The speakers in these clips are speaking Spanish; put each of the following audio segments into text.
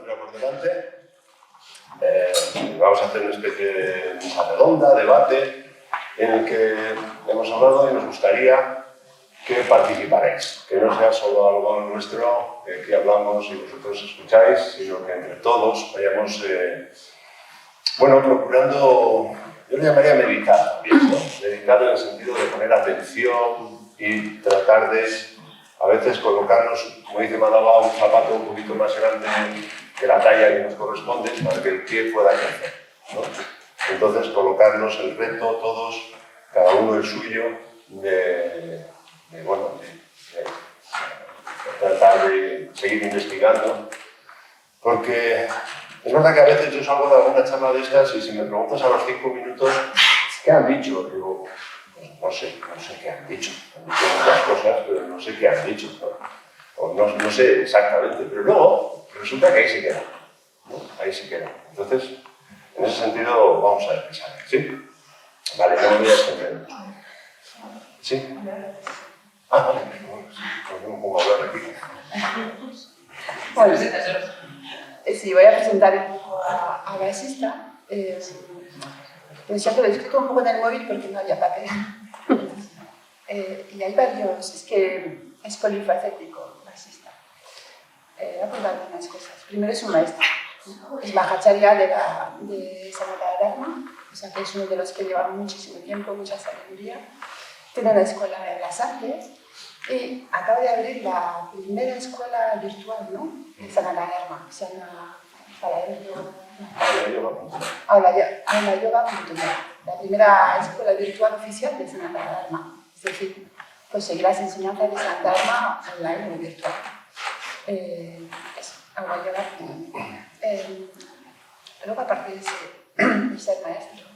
asignatura por delante. Vamos a hacer una especie de mesa redonda, debate, en el que hemos hablado y nos gustaría que participaréis, que no sea solo algo nuestro, que hablamos y vosotros escucháis, sino que entre todos vayamos, procurando, yo le llamaría meditar también, ¿no? Meditar en el sentido de poner atención y tratar de, a veces, colocarnos, como dice Manaba, un zapato un poquito más grande que la talla que nos corresponde para que el pie pueda crecer, ¿no? Entonces, colocarnos el reto, todos, cada uno el suyo, de tratar de seguir investigando, porque es verdad que a veces yo salgo de alguna charla de estas y si me preguntas a los 5 minutos ¿qué han dicho? Digo, pues no sé qué han dicho muchas cosas, pero no sé qué han dicho, ¿no? O no sé exactamente, pero luego resulta que ahí se queda, ¿no? Ahí se queda. Entonces, en ese sentido vamos a ver qué sale, ¿sí? Vale, no me voy a extender. ¿Sí? Ah, vale, no puedo hablar aquí. Bueno, sí, voy a presentar un poco a Basista. Pues ya te lo he escrito un poco en el móvil porque no había papel. Y hay varios, es que es polifacético, Basista. Voy a apuntar algunas cosas. Primero es un maestro, es Mahacharya de Sanatara Dharma, o sea que es uno de los que lleva muchísimo tiempo, mucha sabiduría. Tiene una escuela en las artes y acaba de abrir la primera escuela virtual, ¿no? De Sanatara Dharma, que se llama aulayoga.net, la primera escuela virtual oficial de Sanatara Dharma. Es decir, pues seguir las enseñanzas de Sanatara Dharma online o virtual. aulayoga.net. Luego, aparte de ser maestro,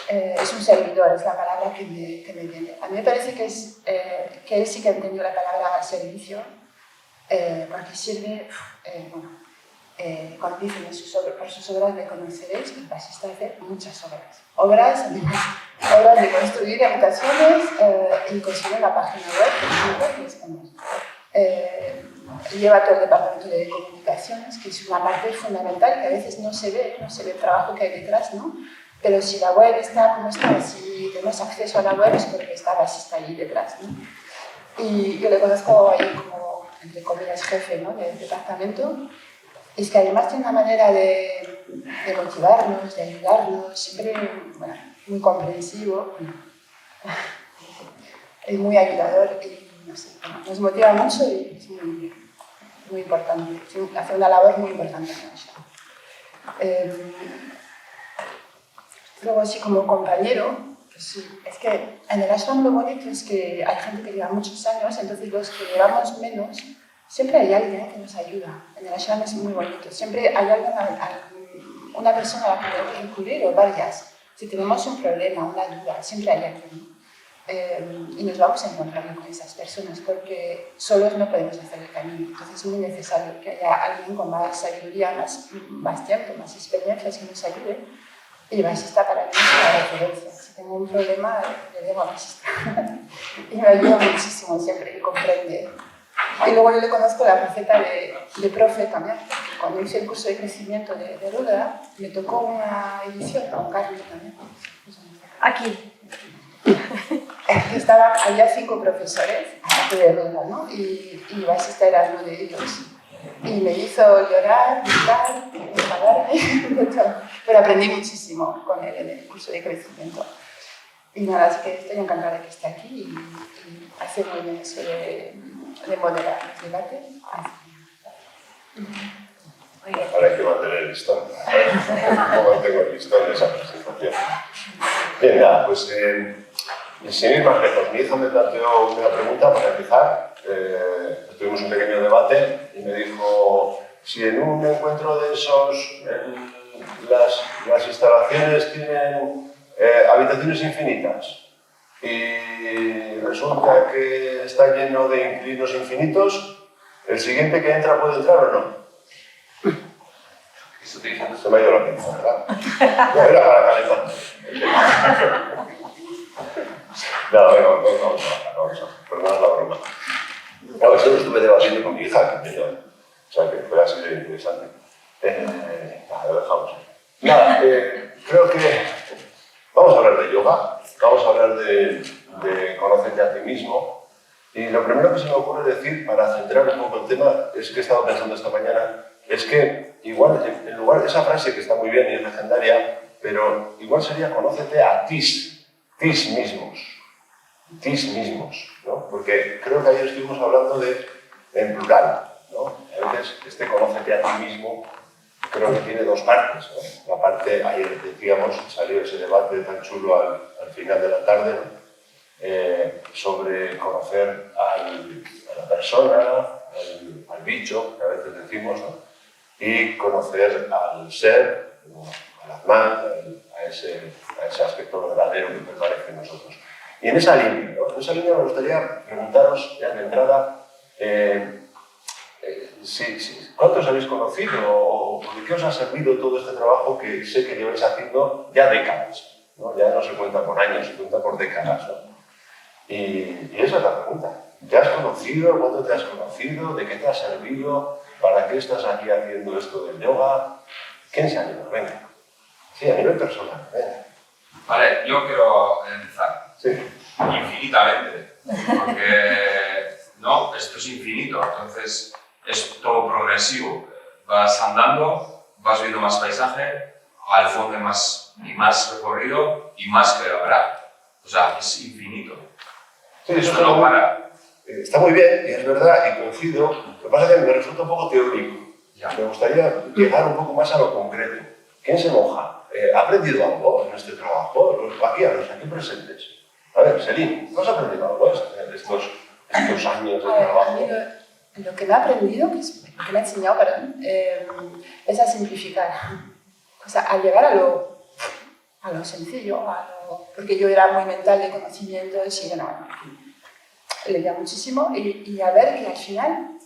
es un servidor, es la palabra que me viene. A mí me parece que él sí que ha entendido la palabra servicio, porque sirve, cuando dicen por sus obras me conoceréis, el Basista hace muchas obras. Obras de construir habitaciones y construir una página web, lleva todo el departamento de comunicaciones, que es una parte fundamental que a veces no se ve el trabajo que hay detrás, ¿no? Pero si la web está como está, si tenemos acceso a la web es porque está Basista ahí detrás, ¿no? Y yo le conozco ahí como, entre comillas, jefe, ¿no? Del departamento. Es que además tiene una manera de motivarnos, de ayudarnos, siempre muy comprensivo, es muy ayudador y no sé, nos motiva mucho y es muy importante, hace una labor muy importante en eso. Luego, sí, como compañero, pues sí, es que en el ashram lo bonito es que hay gente que lleva muchos años, entonces los que llevamos menos, siempre hay alguien que nos ayuda. En el ashram es muy bonito, siempre hay alguien, una persona a la que podemos recurrir o varias. Si tenemos un problema, una duda, siempre hay alguien. Y nos vamos a encontrar con esas personas porque solos no podemos hacer el camino. Entonces es muy necesario que haya alguien con más sabiduría, más tiempo, más experiencias que nos ayude. Y Basista para mí es una referencia. Si tengo un problema, le debo a Basista. Y me ayuda muchísimo siempre, y comprende. Y luego yo le conozco la faceta de profe también. Cuando hice el curso de crecimiento de Rudra, me tocó una edición con Carmen también. Aquí. Había 5 profesores de Rudra, ¿no? Y Basista era uno de ellos. Y me hizo llorar, gritar, enfadarme, pero aprendí muchísimo con él en el curso de crecimiento. Y nada, así que estoy encantada de que esté aquí y hace muy bien eso de moderar el debate. Ahora hay que mantener el listón. No mantengo el listón de esa presentación. Bien, nada, pues sin ir más lejos, mi hija me planteó una pregunta para empezar. Tuvimos un pequeño debate y me dijo si en un encuentro de esos las instalaciones tienen habitaciones infinitas y resulta que está lleno de inquilinos infinitos, ¿el siguiente que entra puede entrar o no? Se me ha ido la pinza, ¿verdad? No, era para calentar. No, vamos a perdonar la broma. Claro, eso lo estuve debatiendo con mi hija, o sea que fue así de interesante. Nada, lo dejamos ahí. Nada, creo que vamos a hablar de yoga, vamos a hablar de conocerte a ti mismo. Y lo primero que se me ocurre decir, para centrar un poco el tema, es que he estado pensando esta mañana, es que igual, en lugar de esa frase que está muy bien y es legendaria, pero igual sería conócete a tis mismos, ¿no? Porque creo que ayer estuvimos hablando en plural, ¿no? A veces este conócete a ti mismo creo que tiene dos partes, ¿no? La parte, ayer decíamos, salió ese debate tan chulo al final de la tarde, ¿no? Sobre conocer a la persona, al bicho, que a veces decimos, ¿no? Y conocer al ser, al Atman, a ese aspecto verdadero que permanece en nosotros. Y en esa línea, ¿no? En esa línea me gustaría preguntaros ya de entrada ¿cuántos habéis conocido o de qué os ha servido todo este trabajo que sé que lleváis haciendo ya décadas, ¿no? Ya no se cuenta por años, se cuenta por décadas, ¿no? Y esa es la pregunta. ¿Te has conocido? ¿Cuánto te has conocido? ¿De qué te ha servido? ¿Para qué estás aquí haciendo esto del yoga? ¿Quién se anima? Venga. Sí, a nivel personal. Venga. Vale, yo quiero empezar. Sí. Infinitamente. Porque no, esto es infinito. Entonces es todo progresivo. Vas andando, vas viendo más paisaje, al fondo hay más y más recorrido y más que habrá. O sea, es infinito. Sí, eso no para. Está muy bien, y es verdad, y coincido. Lo que pasa es que me resulta un poco teórico. Ya. Me gustaría llegar un poco más a lo concreto. ¿Quién se moja? ¿Ha aprendido algo en este trabajo? Aquí, a los aquí presentes. A ver, Selín, ¿no has aprendido algo de estos años de trabajo? Lo que me ha aprendido, lo que me ha enseñado, perdón, es a simplificar. O sea, a llegar a lo sencillo, porque yo era muy mental de conocimientos y bueno, leía muchísimo y a ver que al final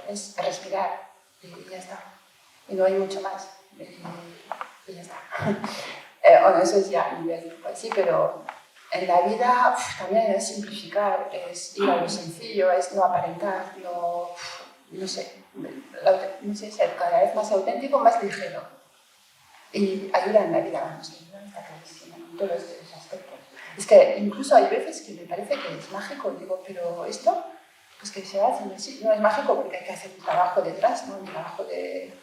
es respirar y ya está. Y no hay mucho más. Y ya está. Bueno, eso es ya a nivel, pues sí, pero en la vida también es simplificar, es ir a lo sencillo, es no aparentar, no sé, ser cada vez más auténtico, más ligero. Y ayuda en la vida, vamos, ayuda está clarísima en todos los aspectos. Es que incluso hay veces que me parece que es mágico, digo, pero esto, pues que se hace así, no es mágico porque hay que hacer un trabajo detrás, ¿no? Un trabajo de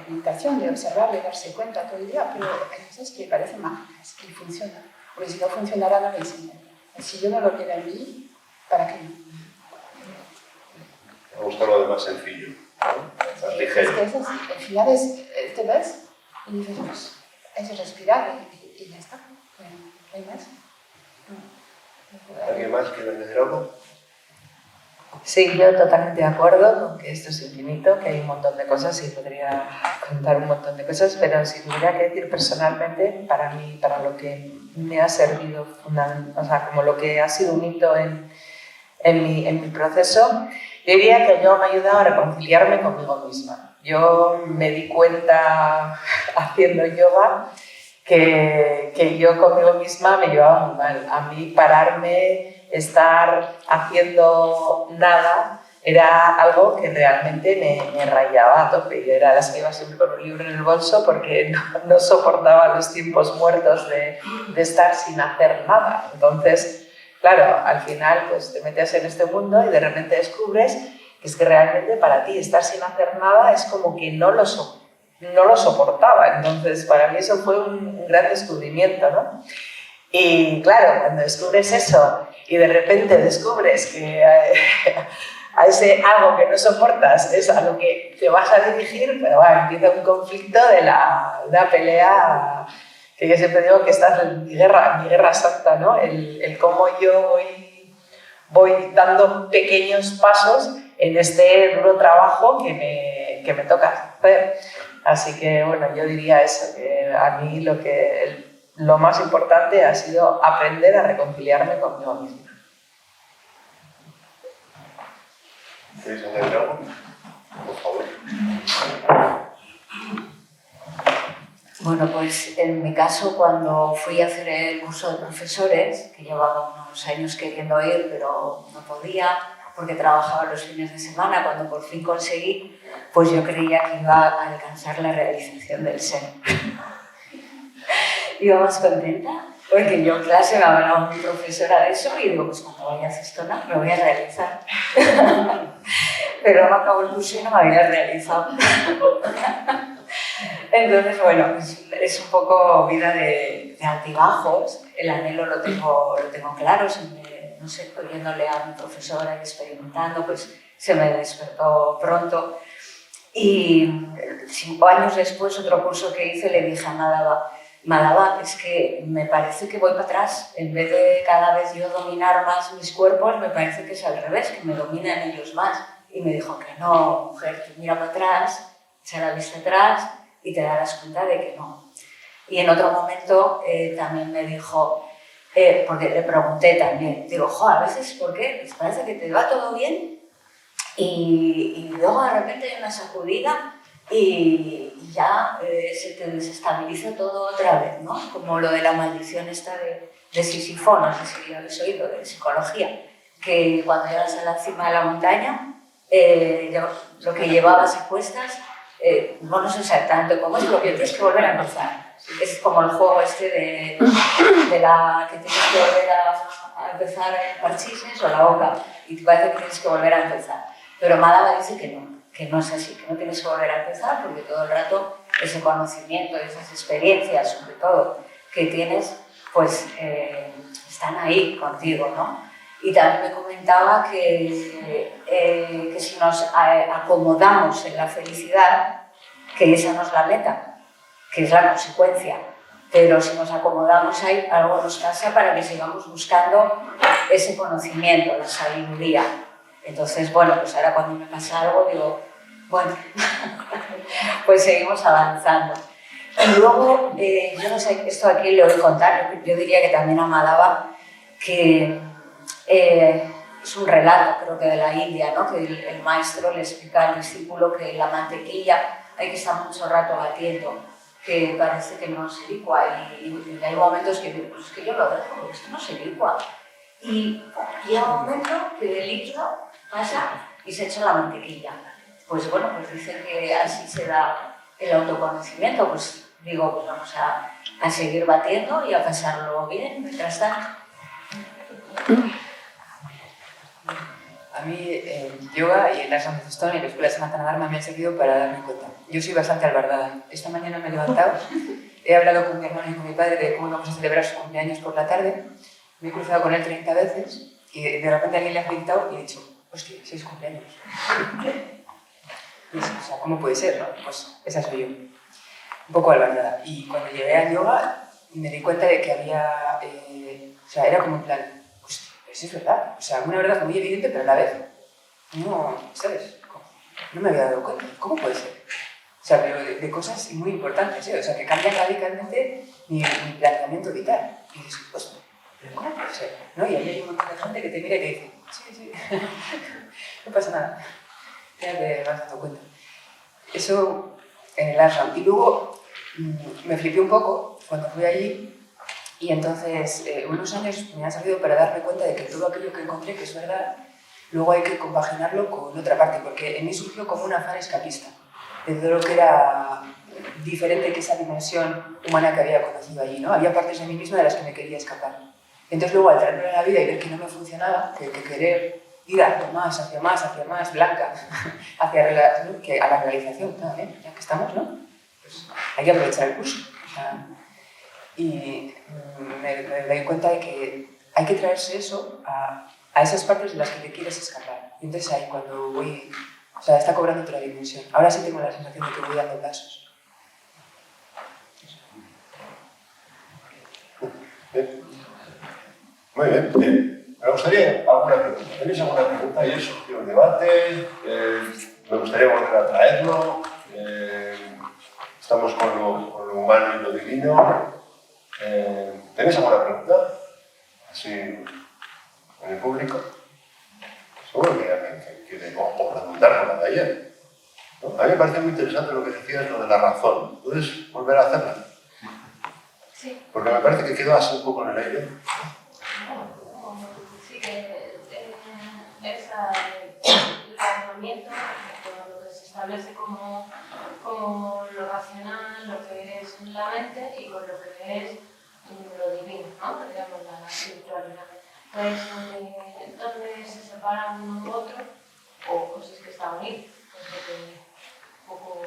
meditación, de observar, de darse cuenta todo el día, pero hay cosas que parecen mágicas y funcionan. Porque si no funcionara, no me enseñaría. Si yo no lo viera en mí, ¿para qué no? Me gusta lo de más sencillo, ¿no? Más ligero. Es que es así. Al final te ves y dices, pues, es respirar y ya está. Bueno, ¿hay más? ¿Alguien más quiere añadir algo? Sí, yo totalmente de acuerdo con que esto es infinito, que hay un montón de cosas y podría contar un montón de cosas, pero si tuviera que decir personalmente, para mí, para lo que me ha servido, o sea, como lo que ha sido un hito en mi proceso, yo diría que yo me ha ayudado a reconciliarme conmigo misma. Yo me di cuenta haciendo yoga que yo conmigo misma me llevaba muy mal. A mí pararme, estar haciendo nada, era algo que realmente me rayaba a tope. Yo era las que iba siempre con un libro en el bolso porque no soportaba los tiempos muertos de estar sin hacer nada. Entonces, claro, al final pues, te metes en este mundo y de repente descubres que es que realmente para ti estar sin hacer nada es como que no lo soportaba. Entonces, para mí eso fue un gran descubrimiento, ¿no? Y claro, cuando descubres eso y de repente descubres que a ese algo que no soportas es a lo que te vas a dirigir, pero bueno, empieza un conflicto de una pelea que yo siempre digo que esta es mi guerra santa, ¿no? El cómo yo voy dando pequeños pasos en este duro trabajo que me toca hacer. Así que, bueno, yo diría eso, que a mí lo más importante ha sido aprender a reconciliarme conmigo misma. ¿Queréis añadir algo? Por favor. Bueno, pues en mi caso, cuando fui a hacer el curso de profesores, que llevaba unos años queriendo ir, pero no podía, porque trabajaba los fines de semana. Cuando por fin conseguí, pues yo creía que iba a alcanzar la realización del ser. Iba más contenta, porque yo en clase me hablaba mi profesora de eso y digo, pues cuando vaya a Cestona me voy a realizar. Pero no acabó el curso y no me había realizado. Entonces, bueno, es un poco vida de altibajos. El anhelo lo tengo claro, no sé, oyéndole a mi profesora y experimentando, pues se me despertó pronto. Y 5 años después, otro curso que hice, le dije a Madaba, es que me parece que voy para atrás. En vez de cada vez yo dominar más mis cuerpos, me parece que es al revés, que me dominan ellos más. Y me dijo que no, mujer, tú mira para atrás, echa la vista atrás y te darás cuenta de que no. Y en otro momento también me dijo, porque le pregunté también, digo, jo, a veces, ¿por qué? ¿Les parece que te va todo bien? Y luego de repente hay una sacudida y ya se te desestabiliza todo otra vez, ¿no? Como lo de la maldición esta de Sísifo, no sé si lo habéis oído, de psicología, que cuando llegas a la cima de la montaña, lo que llevabas a cuestas, no sé exactamente cómo es, lo que tienes que volver a empezar. Es como el juego este de la que tienes que volver a empezar en parchises o la boca, y te parece que tienes que volver a empezar. Pero Madaba dice que no es así, que no tienes que volver a empezar porque todo el rato ese conocimiento, esas experiencias, sobre todo, que tienes, pues están ahí contigo, ¿no? Y también me comentaba que si nos acomodamos en la felicidad, que esa no es la meta, que es la consecuencia. Pero si nos acomodamos ahí, algo nos pasa para que sigamos buscando ese conocimiento, la sabiduría. Entonces, bueno, pues ahora cuando me pasa algo digo, bueno, pues seguimos avanzando. Y luego, yo no sé, esto aquí le voy a contar, yo diría que también a Madaba, que es un relato, creo que de la India, ¿no? Que el maestro le explica al discípulo que la mantequilla hay que estar mucho rato batiendo, que parece que no se licua y hay momentos que digo, pues es que yo lo dejo, esto no se licua. Y llega un momento que el líquido pasa y se echa la mantequilla. Pues bueno, pues dicen que así se da el autoconocimiento, pues digo, pues vamos a seguir batiendo y a pasarlo bien mientras tanto. A mí el yoga y el Ashram de Cestona y la Escuela de Sanatana Dharma me han servido para darme cuenta. Yo soy bastante albardada. Esta mañana me he levantado, he hablado con mi hermano y con mi padre de cómo íbamos a celebrar su cumpleaños por la tarde, me he cruzado con él 30 veces y de repente alguien le ha felicitado y he dicho, hostia, 6 cumpleaños. Y, o sea, ¿cómo puede ser, no? Pues esa soy yo. Un poco albardada. Y cuando llegué al yoga me di cuenta de que había... o sea, era como en plan, hostia, pero sí es verdad. O sea, una verdad muy evidente, pero a la vez no, ¿sabes? No me había dado cuenta. ¿Cómo puede ser? O sea, pero de cosas muy importantes, ¿eh? O sea, que cambian radicalmente mi planteamiento vital. Y dices, pues, ¿pero cómo puede ser? ¿No? Y ahí hay un montón de gente que te mira y te dice, sí, no pasa nada. Ya te vas dando cuenta. Eso en el ashram. Y luego me flipé un poco cuando fui allí y entonces unos años me han servido para darme cuenta de que todo aquello que encontré que es verdad, luego hay que compaginarlo con otra parte, porque en mí surgió como un afán escapista de todo lo que era diferente que esa dimensión humana que había conocido allí, ¿no? Había partes de mí misma de las que me quería escapar. Entonces luego al traerme a la vida y ver que no me funcionaba, que querer ir hacia más, blanca, hacia a la realización también, ya que estamos, ¿no? Pues hay que aprovechar el curso. O sea, y me doy cuenta de que hay que traerse eso a esas partes de las que te quieres escapar. Y entonces ahí cuando voy, o sea, está cobrando otra dimensión. Ahora sí tengo la sensación de que voy dando pasos. Muy bien. Me gustaría alguna pregunta. ¿Tenéis alguna pregunta? Ayer surgió un debate, me gustaría volver a traerlo. Estamos con lo humano y lo divino. ¿Tenéis alguna pregunta? Así, en el público. Seguro que alguien que quiere o preguntar con la de ayer, ¿no? A mí me parece muy interesante lo que decías, lo de la razón. ¿Puedes volver a hacerla? Sí. Porque me parece que quedó así un poco en el aire. Sí, que esa la herramienta, lo que se establece como lo racional, lo que es la mente y con lo que es lo divino, ¿no? Digamos, la espiritualidad. Entonces, ¿dónde se separan uno u otro? O si es que está unido, porque un poco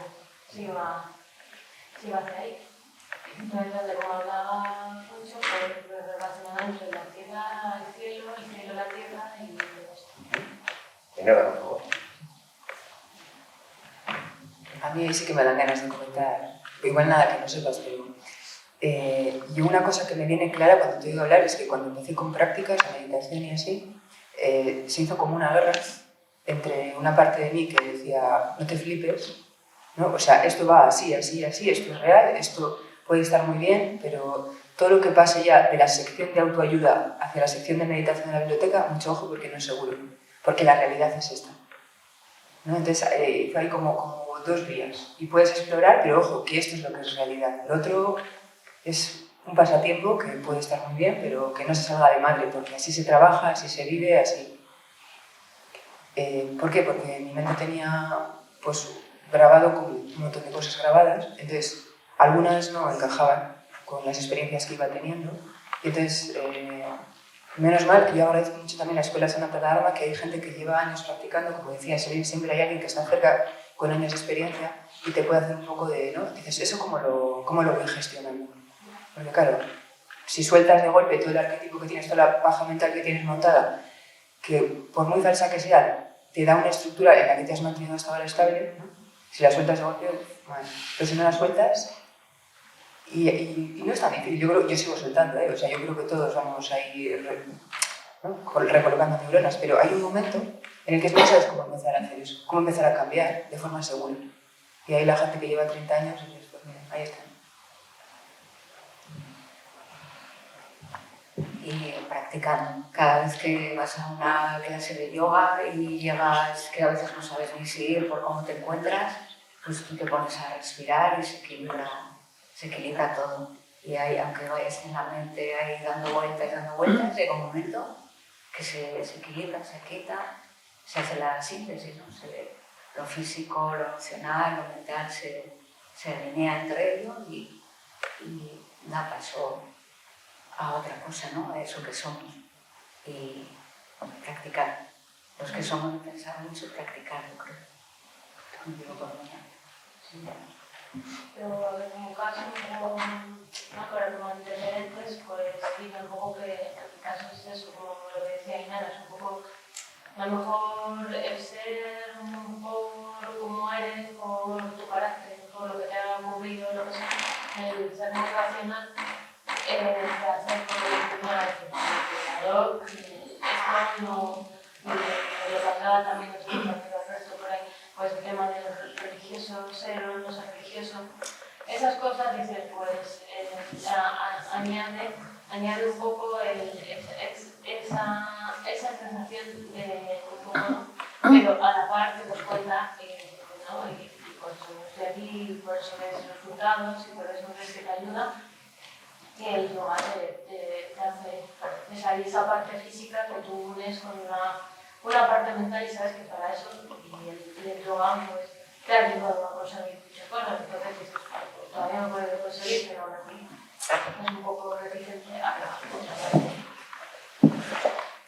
se iba hacia ahí. Entonces, donde como hablaba mucho, pues lo relacionado entre la tierra, el cielo, la tierra y todo esto. Y nada, por favor. A mí sí que me dan ganas de comentar, igual nada que no sepas, pero yo una cosa que me viene clara cuando te oigo hablar es que cuando empecé con prácticas de meditación y así, se hizo como una guerra entre una parte de mí que decía, no te flipes, ¿no? O sea, esto va así, así, así, esto es real, esto puede estar muy bien, pero todo lo que pase ya de la sección de autoayuda hacia la sección de meditación de la biblioteca, mucho ojo porque no es seguro, porque la realidad es esta, ¿no? Entonces, hay como dos vías y puedes explorar, pero ojo, que esto es lo que es realidad. Lo otro es un pasatiempo que puede estar muy bien, pero que no se salga de madre, porque así se trabaja, así se vive, así. ¿Por qué? Porque mi mente tenía pues, grabado con un montón de cosas grabadas, entonces algunas no encajaban con las experiencias que iba teniendo, y entonces, menos mal, yo agradezco mucho también a la Escuela Sanata Dharma, que hay gente que lleva años practicando, como decía, siempre hay alguien que está cerca con años de experiencia y te puede hacer un poco de, ¿no? Dices, ¿eso cómo lo voy gestionando? Porque claro, si sueltas de golpe todo el arquetipo que tienes, toda la paja mental que tienes montada, que por muy falsa que sea, te da una estructura en la que te has mantenido hasta ahora estable, ¿no? Si la sueltas de golpe, bueno, pero si no la sueltas, y no es tan difícil, yo sigo soltando, o sea, yo creo que todos vamos ahí, ¿no? Recolocando neuronas, pero hay un momento en el que no sabes cómo empezar a hacer eso, cómo empezar a cambiar de forma segura. Y ahí la gente que lleva 30 años, pues mira, ahí está. Y practicando. Cada vez que vas a una clase de yoga y llegas, que a veces no sabes ni seguir por cómo te encuentras, pues tú te pones a respirar y se equilibra todo. Y ahí, aunque vayas en la mente ahí dando vueltas, llega un momento que se equilibra, se quita, se hace la síntesis, ¿no? Lo físico, lo emocional, lo mental se alinea entre ellos y da paso a otra cosa, ¿no? A eso que somos. Y practicar. Los que somos de pensar mucho, practicar, yo creo. No digo por mañana. Sí. Pero en mi caso, no acuerdo con antecedentes, pues digo un poco que en mi caso es eso, como lo que decía Inara, es un poco, a lo mejor el ser por cómo eres, por tu carácter, por lo que te ha ocurrido, lo que sea, el ser más racional, te hace como la claro, esto no, lo pasaba también en el resto por ahí, pues el tema de los religiosos, ser o no ser religioso, esas cosas, dices, pues añade un poco esa sensación de un poco, ¿no? Pero a la par te das cuenta, ¿no? Y pues estoy aquí, por eso ves resultados y por eso ves que te ayuda, que el yoga te hace esa parte física que tú unes con una parte mental y sabes que para eso y el yoga pues te ayuda a conseguir muchas cosas. Entonces dices, pues todavía no puedo conseguir, pero aún así es un poco reticente a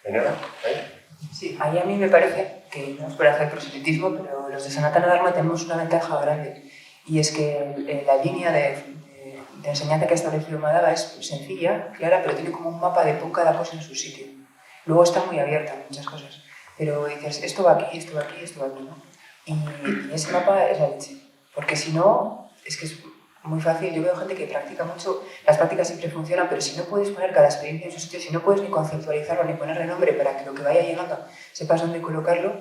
¿Venera? Sí, ahí a mí me parece que no es por hacer proselitismo, pero los de Sanatana Dharma tenemos una ventaja grande y es que la línea de enseñanza que ha establecido Madhava es sencilla, clara, pero tiene como un mapa de pon cada cosa en su sitio. Luego está muy abierta en muchas cosas, pero dices, esto va aquí, esto va aquí, esto va aquí, ¿no? Y ese mapa es la leche, porque si no, es que es muy fácil. Yo veo gente que practica mucho, las prácticas siempre funcionan, pero si no puedes poner cada experiencia en su sitio, si no puedes ni conceptualizarlo ni ponerle nombre para que lo que vaya llegando sepas dónde colocarlo,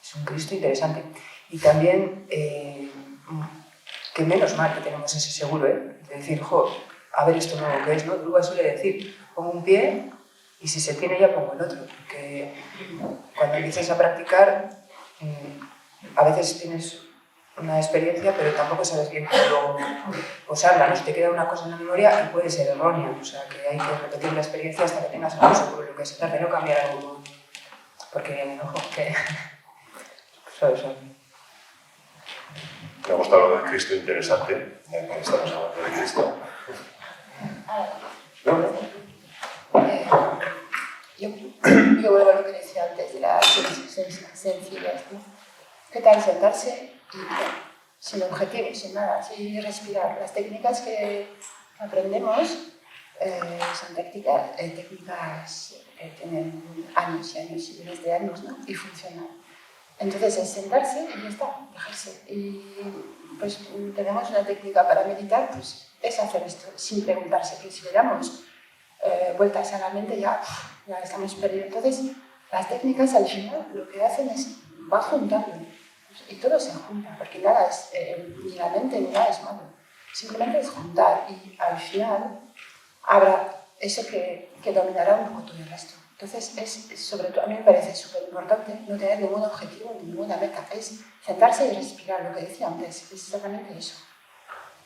es un Cristo interesante. Y también, que menos mal que tenemos ese seguro, de decir, jo, a ver esto nuevo que es, ¿no? Luego suele decir, pongo un pie y si se tiene ya pongo el otro, porque cuando empiezas a practicar, a veces tienes una experiencia, pero tampoco sabes bien cómo posarla, ¿no? Si te queda una cosa en la memoria y puede ser errónea, o sea que hay que repetir la experiencia hasta que tengas algo seguro, lo que se tarde, no cambiar algo porque, ojo, que son. Me ha gustado lo de Cristo interesante, ya que estamos hablando de Cristo. Yo vuelvo a lo que decía antes de la sencillez, ¿no? ¿Qué tal sentarse y sin objetivos, sin nada, sin respirar? Las técnicas que aprendemos son técnicas que tienen años y años y miles de años, ¿no? Y funcionan. Entonces es sentarse y ya está, dejarse. Y pues tenemos una técnica para meditar, pues es hacer esto sin preguntarse, que si le damos vueltas a la mente ya estamos perdidos. Entonces las técnicas al final lo que hacen es va juntando y todo se junta, porque nada es, ni la mente ni nada es malo, simplemente es juntar y al final habrá eso que dominará un poco todo el resto. Entonces, sobre todo, a mí me parece súper importante no tener ningún objetivo, ninguna meta, es sentarse y respirar, lo que decía antes, es exactamente eso.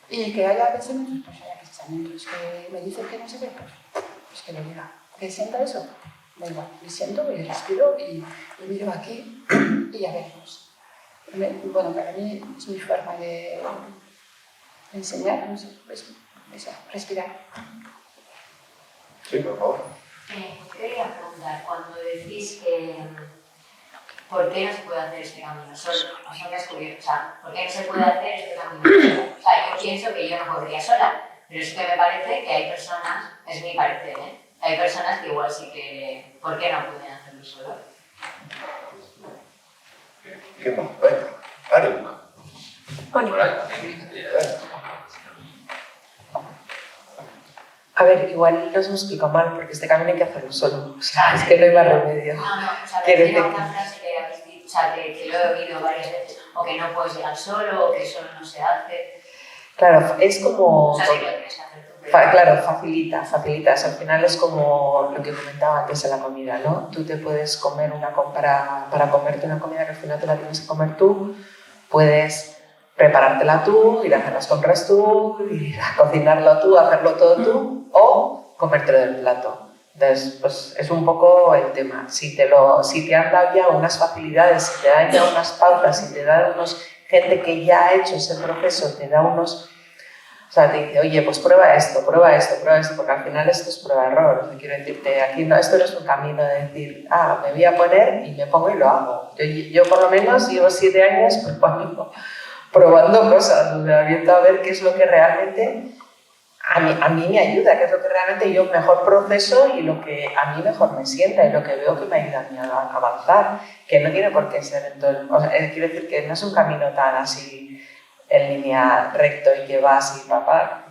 Y que haya pensamientos, pues haya pensamientos, que me dicen que no sé qué, pues que lo diga. Que sienta eso, da igual, me siento y respiro y miro aquí y ya veremos. Bueno, para mí es mi forma de enseñar, no sé, pues eso, respirar. Sí, por favor. Quería preguntar, cuando decís que ¿por qué no se puede hacer este camino solo? O sea, ¿por qué no se puede hacer este camino solo? O sea, yo pienso que yo no podría sola, pero es que me parece que hay personas, es mi parecer, hay personas que igual sí que, ¿por qué no pueden hacerlo solo? ¿Qué más? Venga, ánimo. Por ahí. A ver, igual nos hemos explicado mal, porque este camino hay que hacerlo solo. O sea, es que no hay más remedio. No, o sea, Quiero me decir refiero a una frase que habéis dicho, o sea, que lo he oído varias veces, o que no puedes llegar solo, o que solo no se hace. Claro, es como... O sea, sí lo tienes que hacer tú, pero... Claro, facilitas. Al final es como lo que comentaba antes de la comida, ¿no? Tú te puedes comer para comerte una comida que al final te la tienes que comer tú, puedes preparártela tú, ir a hacer las compras tú, ir a cocinarlo tú, hacerlo todo tú, o comértelo del plato. Entonces, pues es un poco el tema. Si te han dado ya unas facilidades, si te dan ya unas pautas, si te dan gente que ya ha hecho ese proceso, te da unos... O sea, te dice, oye, pues prueba esto, porque al final esto es prueba-error. Quiero decirte, aquí no, esto no es un camino de decir, me voy a poner y me pongo y lo hago. Yo por lo menos llevo 7 años probando cosas, o sea, viendo a ver qué es lo que realmente a mí me ayuda, qué es lo que realmente yo mejor proceso y lo que a mí mejor me sienta y lo que veo que me ayuda a mí a avanzar, que no tiene por qué ser en todo o sea, quiero decir que no es un camino tan así en línea recto y que va así,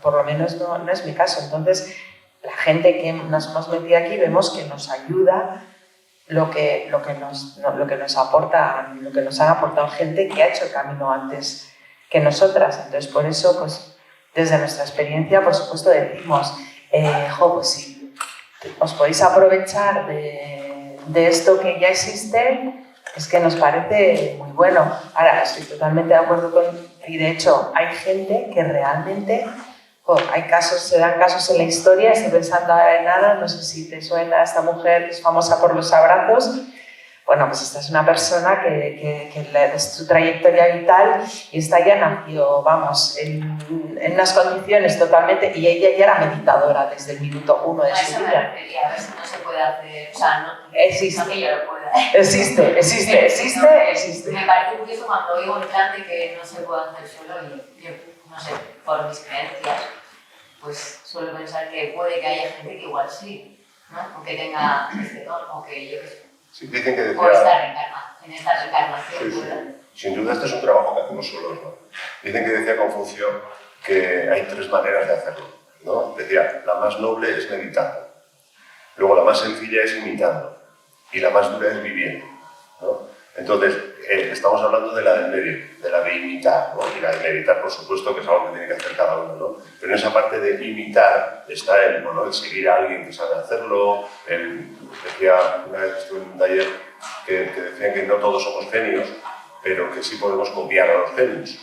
por lo menos no es mi caso. Entonces, la gente que nos hemos metido aquí vemos que nos ayuda lo que nos aporta, lo que nos han aportado gente que ha hecho el camino antes que nosotras. Entonces, por eso, pues, desde nuestra experiencia, por supuesto, decimos, pues sí, os podéis aprovechar de esto que ya existe, es que nos parece muy bueno. Ahora, estoy totalmente de acuerdo y de hecho, hay gente que realmente, se dan casos en la historia, estoy pensando ahora en Ana, no sé si te suena esta mujer que es famosa por los abrazos. Bueno, pues esta es una persona que es su trayectoria vital y esta ya nació, en unas condiciones totalmente, y ella ya era meditadora desde el minuto 1 de su vida. A eso me refería, a ver si no se puede hacer, o sea, no que yo lo pueda. Existe. Me parece curioso cuando oigo en plan de que no se puede hacer solo y yo, no sé, por mis creencias, pues suelo pensar que puede que haya gente que igual sí, ¿no? Aunque tenga este don, o que yo que sé. Sí, dicen que decía... O en esta reencarnación. Sí. Sin duda este es un trabajo que hacemos solos, ¿no? Dicen que decía Confucio que hay 3 maneras de hacerlo, ¿no? Decía, la más noble es meditando, luego la más sencilla es imitando y la más dura es viviendo, ¿no? Entonces, estamos hablando de la del medio, de la de imitar, ¿no? Y la de meditar, por supuesto, que es algo que tiene que hacer cada uno, ¿no? Pero en esa parte de imitar está el seguir a alguien que sabe hacerlo. Decía una vez estuve en un taller que decían que no todos somos genios, pero que sí podemos copiar a los genios,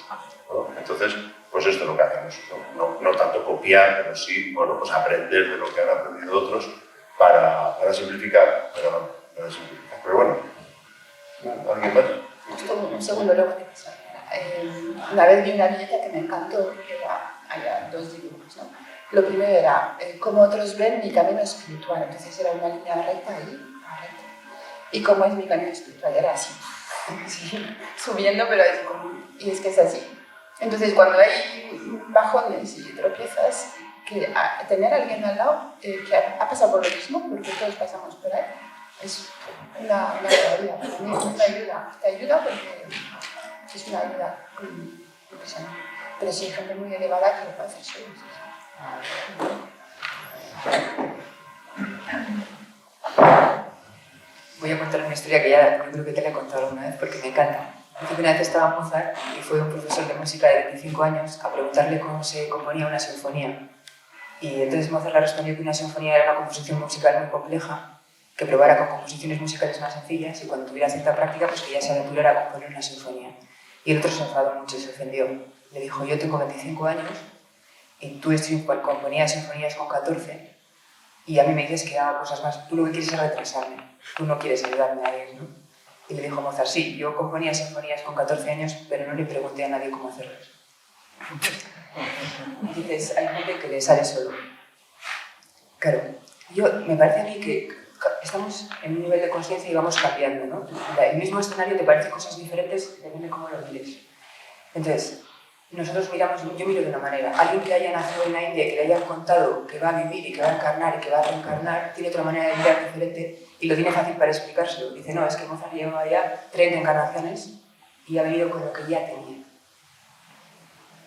¿no? Entonces, pues esto es lo que hacemos, ¿no? No tanto copiar, pero sí, pues aprender de lo que han aprendido otros para simplificar, pero bueno, ¿Alguien más? Justo un segundo luego te paso. Una vez vi una viñeta que me encantó, que había dos dibujos, ¿no? Lo primero era cómo otros ven mi camino espiritual, entonces era una línea recta ahí, recta. Y cómo es mi camino espiritual, era así, sí, subiendo, pero es como, y es que es así. Entonces cuando hay bajones y tropiezas, que tener a alguien al lado que ha pasado por lo mismo, porque todos pasamos por ahí, es una ayuda, para mí es una ayuda, te ayuda porque es una ayuda impresionante. Pero sí, gente muy elevada que lo puede hacer solo. Voy a contar una historia que ya yo creo que te la he contado alguna vez porque me encanta. Una vez estaba Mozart y fue un profesor de música de 25 años a preguntarle cómo se componía una sinfonía. Y entonces Mozart le respondió que una sinfonía era una composición musical muy compleja, que probara con composiciones musicales más sencillas y cuando tuviera cierta práctica pues que ya se aventurara a componer una sinfonía. Y el otro se enfadó mucho y se ofendió. Le dijo, yo tengo 25 años y tú componías sinfonías con 14 y a mí me dices que haga cosas más. Tú lo que quieres es retrasarme, tú no quieres ayudarme a ir, ¿no? Y le dijo Mozart, sí, yo componía sinfonías con 14 años, pero no le pregunté a nadie cómo hacerlas. Dices, hay gente que le sale solo. Claro, me parece a mí que estamos en un nivel de conciencia y vamos cambiando, ¿no? El mismo escenario te parece cosas diferentes, depende de cómo lo mires. Entonces, nosotros yo miro de una manera. Alguien que haya nacido en la India, que le hayan contado que va a vivir y que va a encarnar y que va a reencarnar, tiene otra manera de mirar diferente y lo tiene fácil para explicárselo. Dice, no, es que Mozart llevaba ya 30 encarnaciones y ha venido con lo que ya tenía.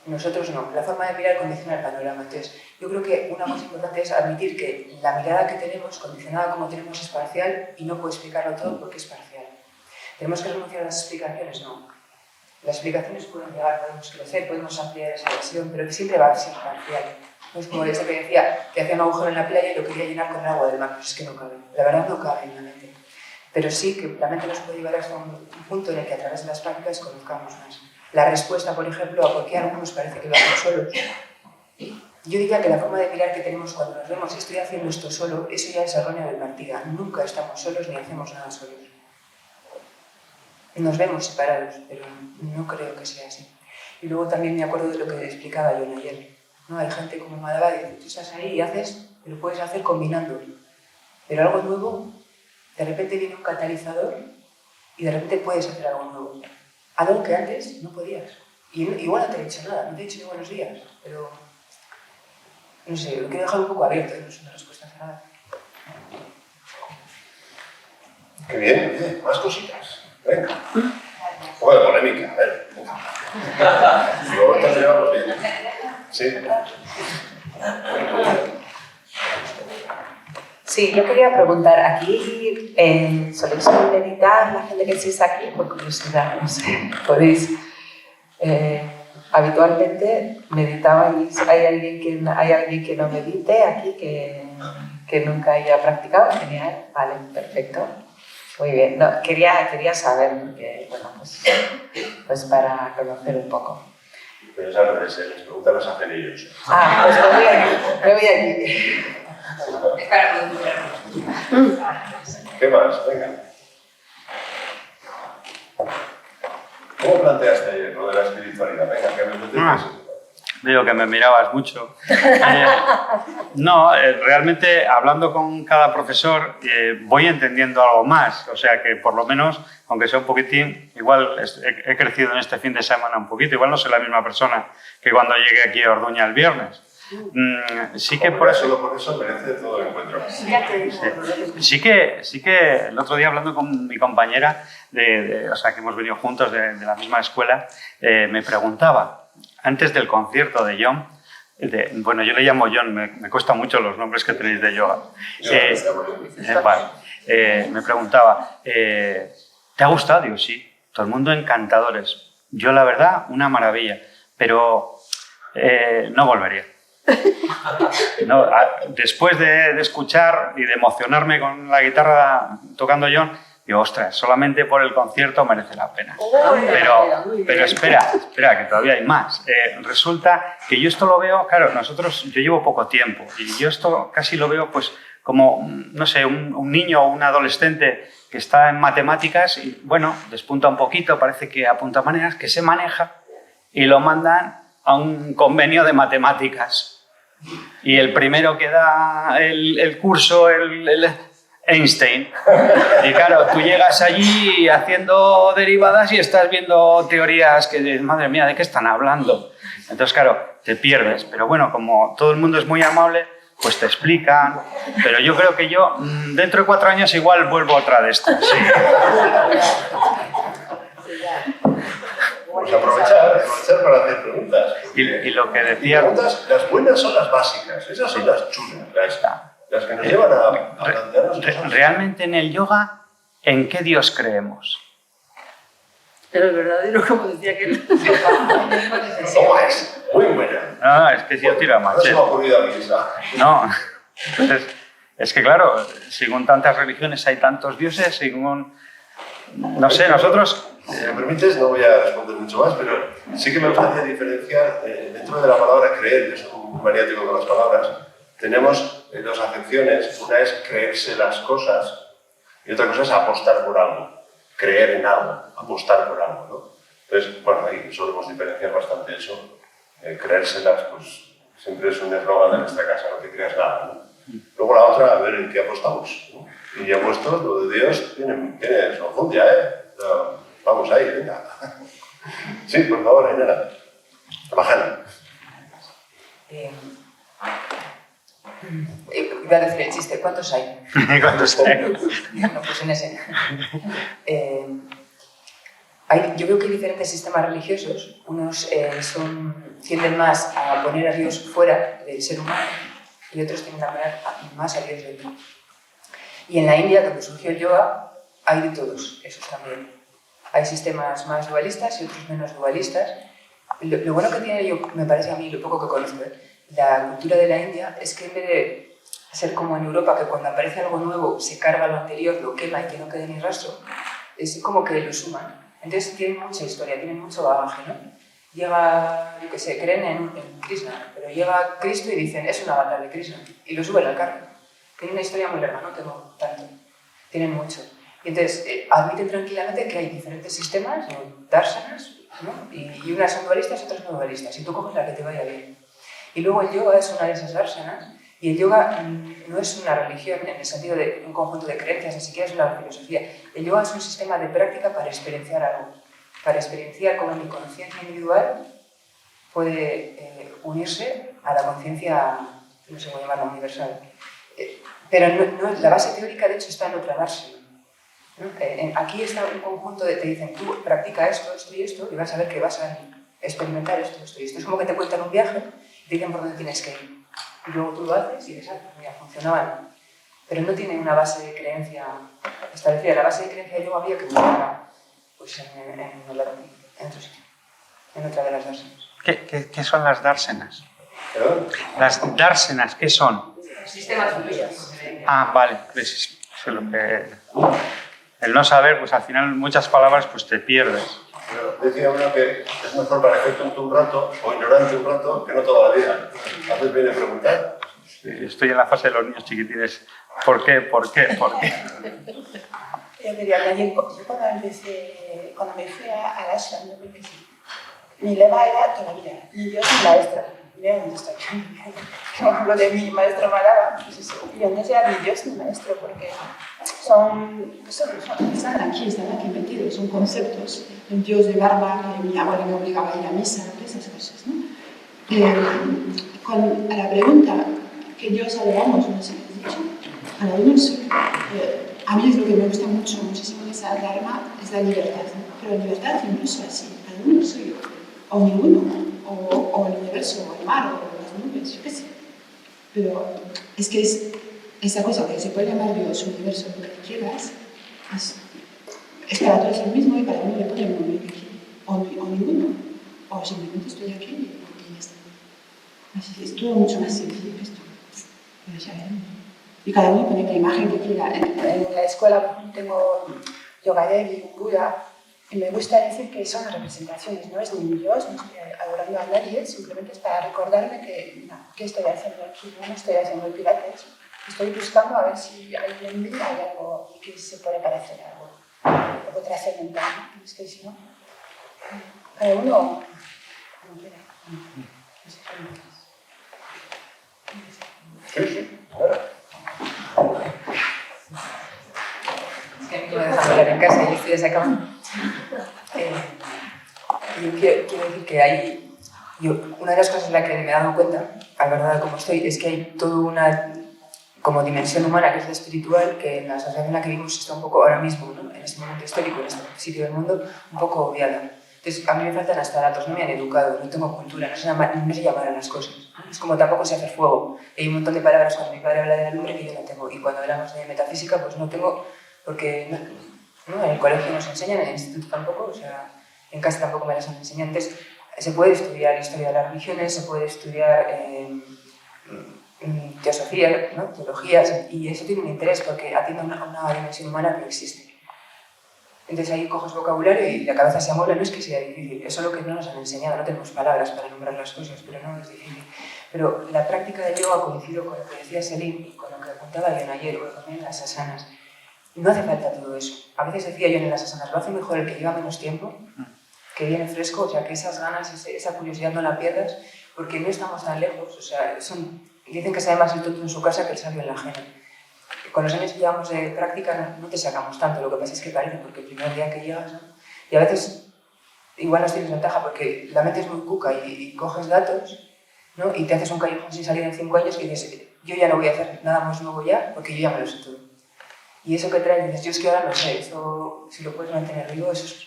Nosotros no, la forma de mirar condiciona el panorama. Entonces, yo creo que una cosa importante es admitir que la mirada que tenemos, condicionada como tenemos, es parcial y no puedo explicarlo todo porque es parcial. ¿Tenemos que renunciar a las explicaciones? No. Las explicaciones pueden llegar, podemos crecer, podemos ampliar esa visión, pero siempre va a ser parcial. No es como ese que decía que hacía un agujero en la playa y lo quería llenar con el agua del mar, pero es que no cabe. La verdad no cabe en la mente. Pero sí que la mente nos puede llevar hasta un punto en el que a través de las prácticas conozcamos más. La respuesta, por ejemplo, a por qué a algunos parece que lo hacen solos. Yo diría que la forma de mirar que tenemos cuando nos vemos, estoy haciendo esto solo, eso ya es erróneo de partida. Nunca estamos solos ni hacemos nada solos. Nos vemos separados, pero no creo que sea así. Y luego también me acuerdo de lo que explicaba yo ayer. ¿No? Hay gente como Madhava que dice, tú estás ahí y haces, pero puedes hacer combinando. Pero algo nuevo, de repente viene un catalizador y de repente puedes hacer algo nuevo. Algo que antes no podías. Y igual no te he dicho nada, no te he dicho ni buenos días, pero no sé, lo quiero dejar un poco abierto, no es una respuesta cerrada. Qué bien, más cositas. Venga. Un poco de polémica, a ver. Luego terminamos bien. Sí. Sí, yo quería preguntar, aquí soléis meditar, la gente que estáis aquí, por curiosidad, no sé, podéis, habitualmente meditabais, ¿hay alguien que no medite aquí, que nunca haya practicado? Genial, vale, perfecto, muy bien, no, quería saber, porque, bueno, pues para conocer un poco. Pero es al revés, les preguntan los hacen ellos. Ah, pues me voy aquí. ¿Qué más? Venga. ¿Cómo planteaste ayer lo de la espiritualidad? Venga, que me metes. Veo que me mirabas mucho. No, realmente hablando con cada profesor voy entendiendo algo más. O sea que por lo menos, aunque sea un poquitín, igual he crecido en este fin de semana un poquito. Igual no soy la misma persona que cuando llegué aquí a Orduña el viernes. Sí que por eso, solo por eso merece todo el encuentro. Sí que el otro día hablando con mi compañera, o sea que hemos venido juntos de la misma escuela, me preguntaba, antes del concierto de John, bueno, yo le llamo John, me cuesta mucho los nombres que tenéis de yoga. Vale, me preguntaba, ¿te ha gustado? Digo, sí, todo el mundo encantadores. Yo, la verdad, una maravilla, pero no volvería. No, después de escuchar y de emocionarme con la guitarra tocando John, digo, ostras, solamente por el concierto merece la pena. Pero espera, que todavía hay más. Resulta que yo esto lo veo, claro, yo llevo poco tiempo y yo esto casi lo veo pues como, no sé, un niño o un adolescente que está en matemáticas y, bueno, despunta un poquito, parece que apunta maneras, que se maneja y lo mandan a un convenio de matemáticas. Y el primero que da el curso, Einstein. Y claro, tú llegas allí haciendo derivadas y estás viendo teorías que dices, madre mía, ¿de qué están hablando? Entonces, claro, te pierdes. Pero bueno, como todo el mundo es muy amable, pues te explican. Pero yo creo que yo, dentro de 4 años, igual vuelvo a otra de estas. Sí. Pues aprovechar para hacer preguntas. Y lo que decía... Preguntas, las buenas son las básicas, esas son las chulas, las que nos llevan a plantearnos cosas. Realmente en el yoga, ¿en qué Dios creemos? Pero el verdadero, como decía aquel. Toma, es muy buena. No, es que si yo tiro a No se machete. me ha ocurrido a mí esa. No. Entonces, es que claro, según tantas religiones hay tantos dioses, según... No sé, nosotros... Si me permites, no voy a responder mucho más, pero sí que me gustaría diferenciar dentro de la palabra creer, que soy un maniático con las palabras, tenemos 2 acepciones. Una es creerse las cosas y otra cosa es apostar por algo, creer en algo, apostar por algo, ¿no? Entonces, bueno, ahí solemos diferenciar bastante eso. Creérselas, pues siempre es un eslogan de nuestra casa, no te creas nada, ¿no? Luego la otra, a ver en qué apostamos, ¿no? Y apuestos, lo de Dios tiene su enjundia, ¿eh? O sea, vamos ahí, venga. Sí, por favor, Ainara. Bajana. Iba a decir el chiste, ¿cuántos hay? ¿Cuántos hay? No, pues en ese. Yo veo que hay diferentes sistemas religiosos. Unos tienden más a poner a Dios fuera del ser humano y otros tienden a poner más a Dios dentro. Y en la India, donde surgió el yoga, hay de todos esos también. Hay sistemas más dualistas y otros menos dualistas. Lo bueno que tiene, me parece a mí, lo poco que conozco, la cultura de la India, es que en vez de ser como en Europa, que cuando aparece algo nuevo se carga lo anterior, lo quema y que no quede ni rastro, es como que lo suman. Entonces tienen mucha historia, tienen mucho bagaje, ¿no? Llega, yo qué sé, creen en Krishna, pero llega Cristo y dicen, es un avatar de Krishna, y lo suben al carro. Tienen una historia muy larga, no tengo tanto, tienen mucho. Y entonces admiten tranquilamente que hay diferentes sistemas, o darsanas, ¿no? Y unas son dualistas y otras no dualistas, y tú coges la que te vaya bien. Y luego el yoga es una de esas darsanas, y el yoga no es una religión en el sentido de un conjunto de creencias, ni siquiera es una filosofía. El yoga es un sistema de práctica para experienciar algo, para experienciar cómo mi conciencia individual puede unirse a la conciencia, no sé cómo llamarla, universal. Pero la base teórica, de hecho, está en otra dársena. ¿No? Aquí está un conjunto de te dicen, tú practica esto, esto y esto, y vas a ver que vas a experimentar esto, esto y esto. Es como que te cuentan un viaje y te dicen por dónde tienes que ir. Y luego tú lo haces y dices, mira, funcionaba. Pero no tiene una base de creencia establecida. La base de creencia yo había que buscarla pues, en otra de las dársenas. ¿Qué son las dársenas? ¿Perdón? Las dársenas, ¿qué son? Sistemas filosóficos. Ah, vale. Pues, el no saber, pues al final muchas palabras pues te pierdes. Pero decía uno que es mejor parecer tonto un rato o ignorante un rato que no toda la vida. Haces bien de preguntar. Sí, estoy en la fase de los niños chiquitines. ¿Por qué? ¿Por qué? ¿Por qué? Yo quería añadir, yo cuando me fui a la ashram, mi lema era toda la vida, ni Dios ni maestra. Mira dónde estoy. Como hablo de mi maestro Malava, pues eso. Y yo no sea ni Dios ni maestro, porque están aquí metidos, son conceptos. El Dios de barba, que mi abuela me obligaba a ir a misa, esas cosas, ¿no? A la pregunta que Dios adoramos, no sé qué has dicho, cada uno suyo. A mí es lo que me gusta muchísimo de esa Dharma, es la libertad, ¿no? Pero la libertad incluso así, cada uno suyo, o ninguno, o el universo, o el mar, o las nubes, yo qué sé. Pero es que es esa cosa que se puede llamar Dios, universo, lo que quieras, es para todos el mismo y para uno le pone el nombre que quiere. O ninguno, o simplemente estoy aquí y ya está. Así es todo mucho más sencillo que esto. Pero ya veremos. Y cada uno pone la imagen que quiera. En la escuela tengo yoga y un Buda, y me gusta decir que son las representaciones, no es ni Dios, no estoy adorando a nadie, simplemente es para recordarme que, no, ¿qué estoy haciendo aquí? No estoy haciendo el pilates, Estoy buscando a ver si ahí en mí hay algo que se puede parecer a algo trascendental, ¿no? Pero es que si no, cada uno como quiera. No sé cómo es. Sí, sí, claro. Es que a mí que me dejan hablar en casa y yo estoy desacabando. Yo quiero decir que hay... una de las cosas en las que me he dado cuenta, a la verdad de cómo estoy, es que hay toda una como dimensión humana que es la espiritual, que en la sociedad en la que vivimos está un poco ahora mismo, ¿no? En este momento histórico, en este sitio del mundo, un poco obviada. Entonces, a mí me faltan hasta datos, no me han educado, no tengo cultura, no sé llamar a las cosas. Es como tampoco sé hacer fuego. Hay un montón de palabras cuando mi padre habla de la lumbre que yo no tengo. Y cuando hablamos de metafísica, pues no tengo, porque no, en el colegio nos enseñan, en el instituto tampoco, o sea, en casa tampoco me las han enseñado. Entonces, se puede estudiar historia de las religiones, se puede estudiar teosofía, ¿no? Teologías, y eso tiene un interés porque atiende a una dimensión humana que no existe. Entonces ahí coges vocabulario y la cabeza se amuebla, no es que sea difícil, eso es lo que no nos han enseñado, no tenemos palabras para nombrar las cosas, pero no es difícil. Pero la práctica del yoga coincido con lo que decía Selim y con lo que apuntaba John ayer, o también las asanas. No hace falta todo eso. A veces decía yo en las asanas, lo hace mejor el que lleva menos tiempo, que viene fresco, o sea, que esas ganas, esa curiosidad no la pierdas, porque no estamos tan lejos, o sea, dicen que sabe más el tonto en su casa que el sabio en la ajena. Con los años que llevamos de práctica no te sacamos tanto, lo que pasa es que parece, porque el primer día que llegas, ¿no? Y a veces igual nos tienes ventaja porque la mente es muy cuca y coges datos, ¿no? Y te haces un callejón sin salir en 5 años que dices, yo ya no voy a hacer nada más nuevo ya, porque yo ya me lo sé todo. Y eso que traes, dices, yo es que ahora no sé, eso, si lo puedes mantener vivo, eso es...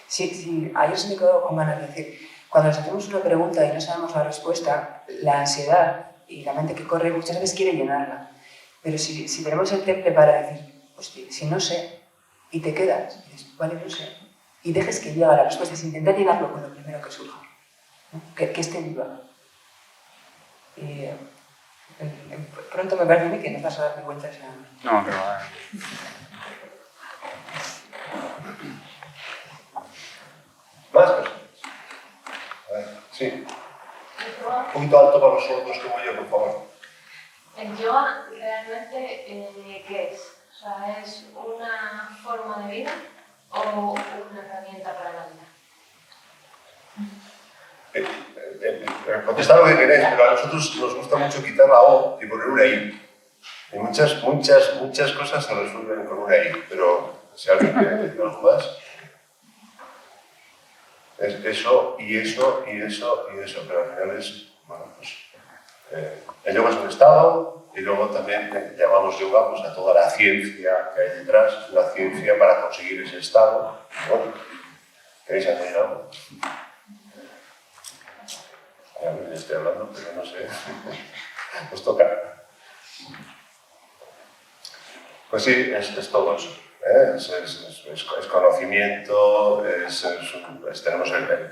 Sí, ayer se me quedó con ganas de decir, cuando nos hacemos una pregunta y no sabemos la respuesta, la ansiedad y la mente que corre muchas veces quiere llenarla. Pero si tenemos el temple para decir, hostia, si no sé, y te quedas, y dices, vale, no sé, y dejes que llegue la respuesta, es intentar llenarlo con lo primero que surja, ¿no? Que esté viva. Y pronto me parece a mí que no vas a darme vueltas a... No, pero... ¿Más personas? A ver, sí. Un poquito alto para los sordos como yo, por favor. ¿El yoga realmente qué es? O sea, ¿es una forma de vida o una herramienta para la vida? Contestad lo que queréis, pero a nosotros nos gusta mucho quitar la O y poner una I. Y muchas cosas se resuelven con una I, pero si alguien quiere decir algo más, es eso y eso y eso y eso, pero al final es, bueno, pues, el yoga es un estado y luego también llamamos yoga pues, a toda la ciencia que hay detrás, es una ciencia para conseguir ese estado, ¿no? ¿Queréis añadir algo? A ver, estoy hablando, pero no sé. Os toca. Pues sí, es todo eso. Es conocimiento, tenemos el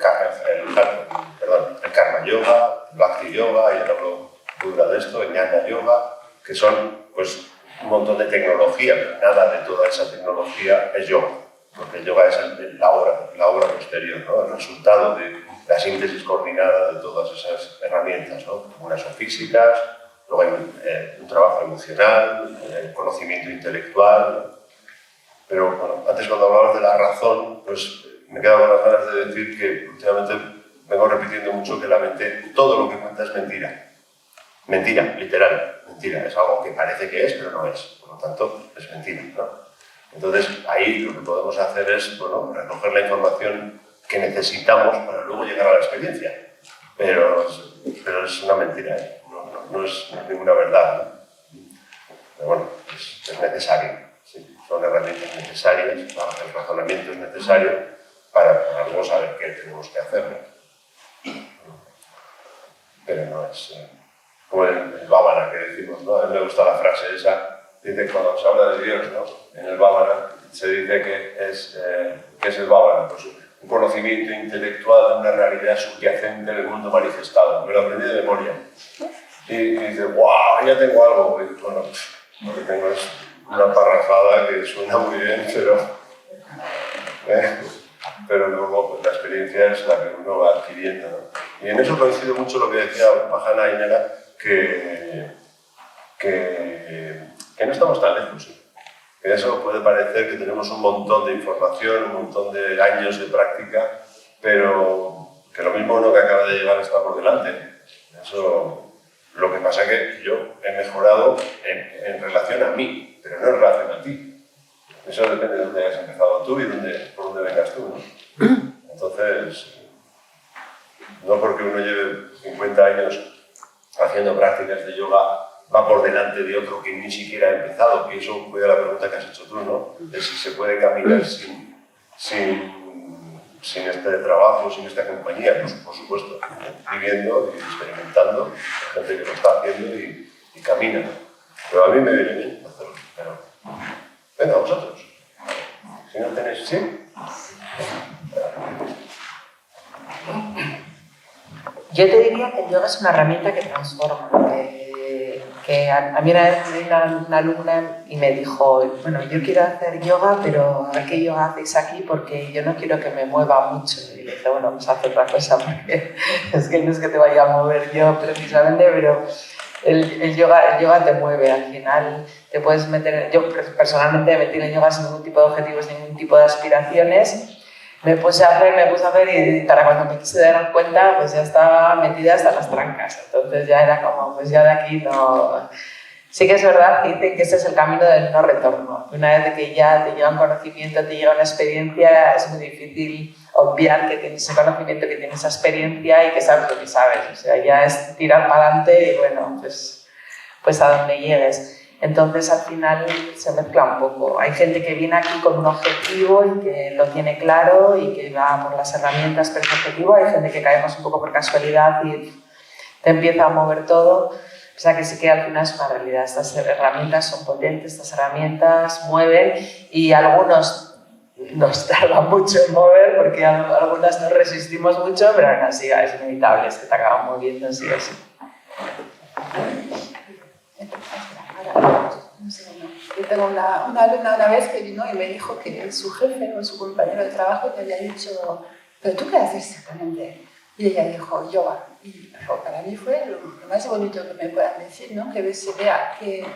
karma yoga, el bhakti yoga, y ahora hablo dura de esto, el jnana yoga, que son pues, un montón de tecnología, pero nada de toda esa tecnología es yoga. Porque el yoga es la obra posterior, ¿no? El resultado de la síntesis coordinada de todas esas herramientas, ¿no? Unas son físicas, luego hay un trabajo emocional, conocimiento intelectual, ¿no? Pero bueno, antes cuando hablabas de la razón, pues me quedaba con las ganas de decir que últimamente vengo repitiendo mucho que la mente, todo lo que cuenta es mentira. Mentira, literal, mentira. Es algo que parece que es, pero no es. Por lo tanto, es mentira, ¿no? Entonces, ahí lo que podemos hacer es, bueno, recoger la información que necesitamos para luego llegar a la experiencia. Pero es una mentira, ¿eh? No es ninguna verdad, ¿no? Pero bueno, es necesario. Sí, son herramientas necesarias, el razonamiento es necesario para luego saber qué tenemos que hacer, ¿no? Pero no es como el Bhavana que decimos, ¿no? A mí me gusta la frase esa. Dice cuando se habla de Dios, ¿no? En el Bhavana se dice que es el Bhavana, pues un conocimiento intelectual de una realidad subyacente del mundo manifestado. Me lo aprendí de memoria. Y dice, ¡guau! Ya tengo algo. Y bueno, lo que tengo es una parrafada que suena muy bien, pero luego pues, la experiencia es la que uno va adquiriendo, ¿no? Y en eso coincide mucho lo que decía Mahana Inera, que que no estamos tan lejos. Que eso puede parecer que tenemos un montón de información, un montón de años de práctica, pero que lo mismo uno que acaba de llegar está por delante. Eso, lo que pasa es que yo he mejorado en relación a mí, pero no en relación a ti. Eso depende de dónde hayas empezado tú y por dónde vengas tú, ¿no? Entonces, no porque uno lleve 50 años haciendo prácticas de yoga va por delante de otro que ni siquiera ha empezado, que eso fue la pregunta que has hecho tú, ¿no? De si se puede caminar sin este trabajo, sin esta compañía, pues por supuesto, viviendo y experimentando, gente que lo está haciendo y camina. Pero a mí me viene bien hacerlo, pero venga vosotros. Si no tenéis, ¿sí? Yo te diría que el yoga es una herramienta que transforma. Que a mí una vez me vino una alumna y me dijo, bueno, yo quiero hacer yoga, pero a ver qué yoga hacéis aquí porque yo no quiero que me mueva mucho. Y le dije, bueno, pues haz otra cosa porque es que no es que te vaya a mover yo precisamente, pero el yoga te mueve. Al final te puedes meter, yo personalmente me metí en el yoga sin ningún tipo de objetivos, ningún tipo de aspiraciones. Me puse a hacer y para cuando me quise dar cuenta pues ya estaba metida hasta las trancas, entonces ya era como pues ya de aquí no... Sí que es verdad que dicen que ese es el camino del no retorno. Una vez que ya te llega un conocimiento, te llega una experiencia, es muy difícil obviar que tienes ese conocimiento, que tienes esa experiencia y que sabes lo que sabes. O sea, ya es tirar para adelante y bueno, pues a donde llegues. Entonces al final se mezcla un poco. Hay gente que viene aquí con un objetivo y que lo tiene claro y que va por las herramientas por ese objetivo. Hay gente que caemos un poco por casualidad y te empieza a mover todo. O sea que sí que al final es una realidad. Estas herramientas son potentes, estas herramientas mueven y algunos nos tardan mucho en mover porque algunas nos resistimos mucho, pero aún así es inevitable, es que te acaban moviendo sí o sí. Yo tengo una alumna una vez que vino y me dijo que su jefe o su compañero de trabajo te había dicho, ¿pero tú qué haces exactamente? Y ella dijo, yoga. Y para mí fue lo más bonito que me puedan decir, ¿no? Que se vea que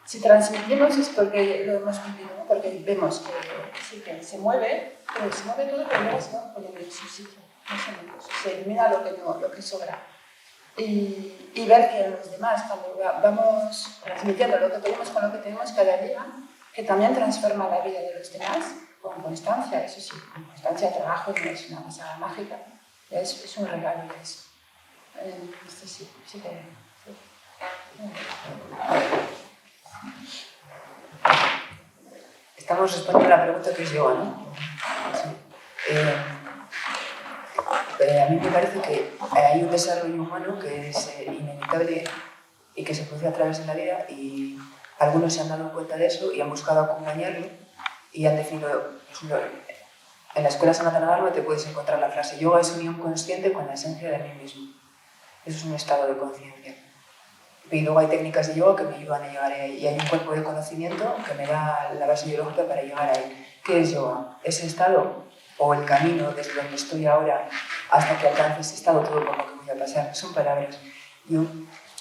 si transmitimos es porque lo hemos vivido, ¿no? Porque vemos que sí, que se mueve, pero se mueve todo, pero luego se va poniendo en su sitio, más o menos. Se elimina lo que sobra. Y ver que los demás, cuando vamos transmitiendo lo que tenemos con lo que tenemos cada día, que también transforma la vida de los demás con constancia, eso sí, con constancia de trabajo, no es una pasada mágica, es un regalo eso. Esto sí que... Sí. Estamos respondiendo a la pregunta que es yoga, ¿no? Sí. A mí me parece que hay un desarrollo humano que es inevitable y que se produce a través de la vida y algunos se han dado cuenta de eso y han buscado acompañarlo y han definido, por ejemplo, en la escuela Sanatana Dharma te puedes encontrar la frase yoga es unión consciente con la esencia de mí mismo. Eso es un estado de conciencia. Y luego hay técnicas de yoga que me ayudan a llegar ahí y hay un cuerpo de conocimiento que me da la base biológica para llegar ahí. ¿Qué es yoga? ¿Ese estado o el camino desde donde estoy ahora hasta que alcance ese estado, todo por lo que voy a pasar? Son palabras.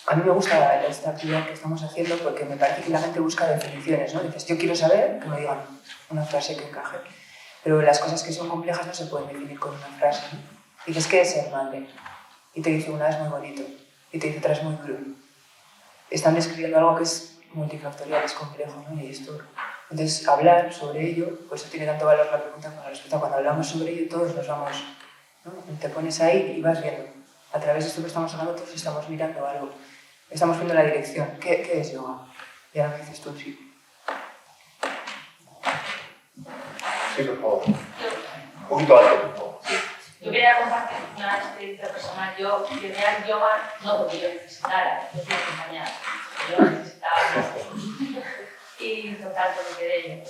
A mí me gusta esta actividad que estamos haciendo porque me parece que la gente busca definiciones, ¿no? Dices, yo quiero saber, que me digan una frase que encaje. Pero las cosas que son complejas no se pueden definir con una frase. Dices, ¿qué es ser madre? Y te dice una es muy bonito y te dice otra es muy duro. Están describiendo algo que es multifactorial, es complejo, ¿no? Y esto... Entonces, hablar sobre ello, por eso tiene tanto valor la pregunta con la respuesta. Cuando hablamos sobre ello, todos nos vamos, ¿no? Te pones ahí y vas viendo. A través de esto que estamos hablando, todos estamos mirando algo. Estamos viendo la dirección. ¿Qué es yoga? Y ahora me dices tú, sí. Sí, por favor. Un poquito alto, por favor. Yo quería compartir una experiencia personal. Yo llegué al yoga no porque yo necesitara, yo fui acompañada. Yo necesitaba más. Y total,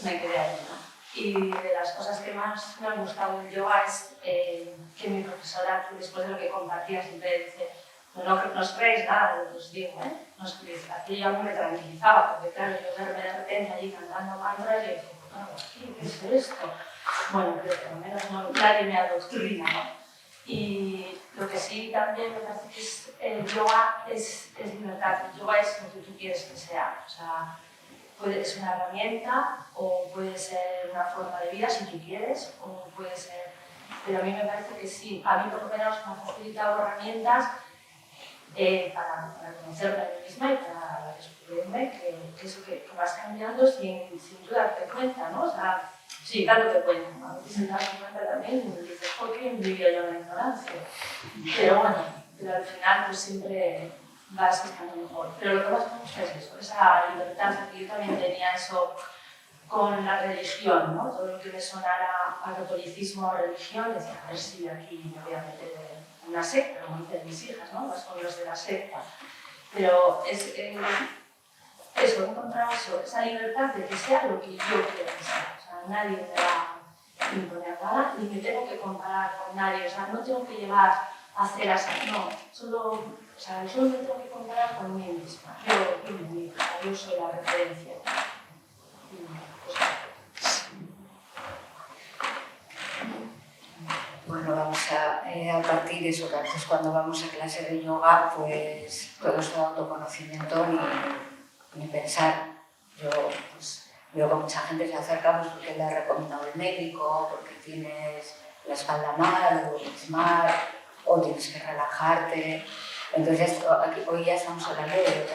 me quedé ahí, ¿no? Y de las cosas que más me han gustado del yoga es que mi profesora, después de lo que compartía, siempre dice, no os creéis nada, os digo, ¿eh? No os creéis. Aquí a mí me tranquilizaba, porque claro, yo verme de repente allí cantando mantras y yo decía, ¿qué hago aquí? ¿Qué es esto? Bueno, pero por lo menos nadie me adoctrina, ¿no? Y lo que sí también me parece que es, el yoga es libertad. El yoga es lo que tú quieres que sea. O sea, es una herramienta o puede ser una forma de vida si tú quieres, o puede ser... Pero a mí me parece que sí. A mí por lo menos me ha facilitado herramientas para conocerme a mí misma y para descubrirme que eso que vas cambiando sin tú darte cuenta, ¿no? O sea, sí, dándote cuenta, ¿no? A veces sin darte cuenta también dices, ¿por qué vivía yo en la ignorancia? Pero bueno, pero al final pues siempre vas estando mejor. Pero lo que más me gusta es eso, esa libertad, que yo también tenía eso con la religión, ¿no? Todo lo que me sonara a catolicismo o religión, decía, a ver si aquí me voy a meter en una secta, como dicen mis hijas, ¿no? Vas con los de la secta. Pero es eso, he encontrado eso, esa libertad de que sea lo que yo quiera que sea. O sea, nadie me va a imponer nada, ni me tengo que comparar con nadie, o sea, no tengo que llevar a hacer así, no, solo me tengo que comparar con mí misma. Yo soy la referencia. Bueno, vamos a partir de eso, que antes cuando vamos a clase de yoga, pues todo es autoconocimiento ni pensar. Yo pues, veo que mucha gente se acerca pues, porque le ha recomendado el médico, porque tienes la espalda mal, o duermes mal, o tienes que relajarte. Entonces, aquí, hoy ya estamos hablando de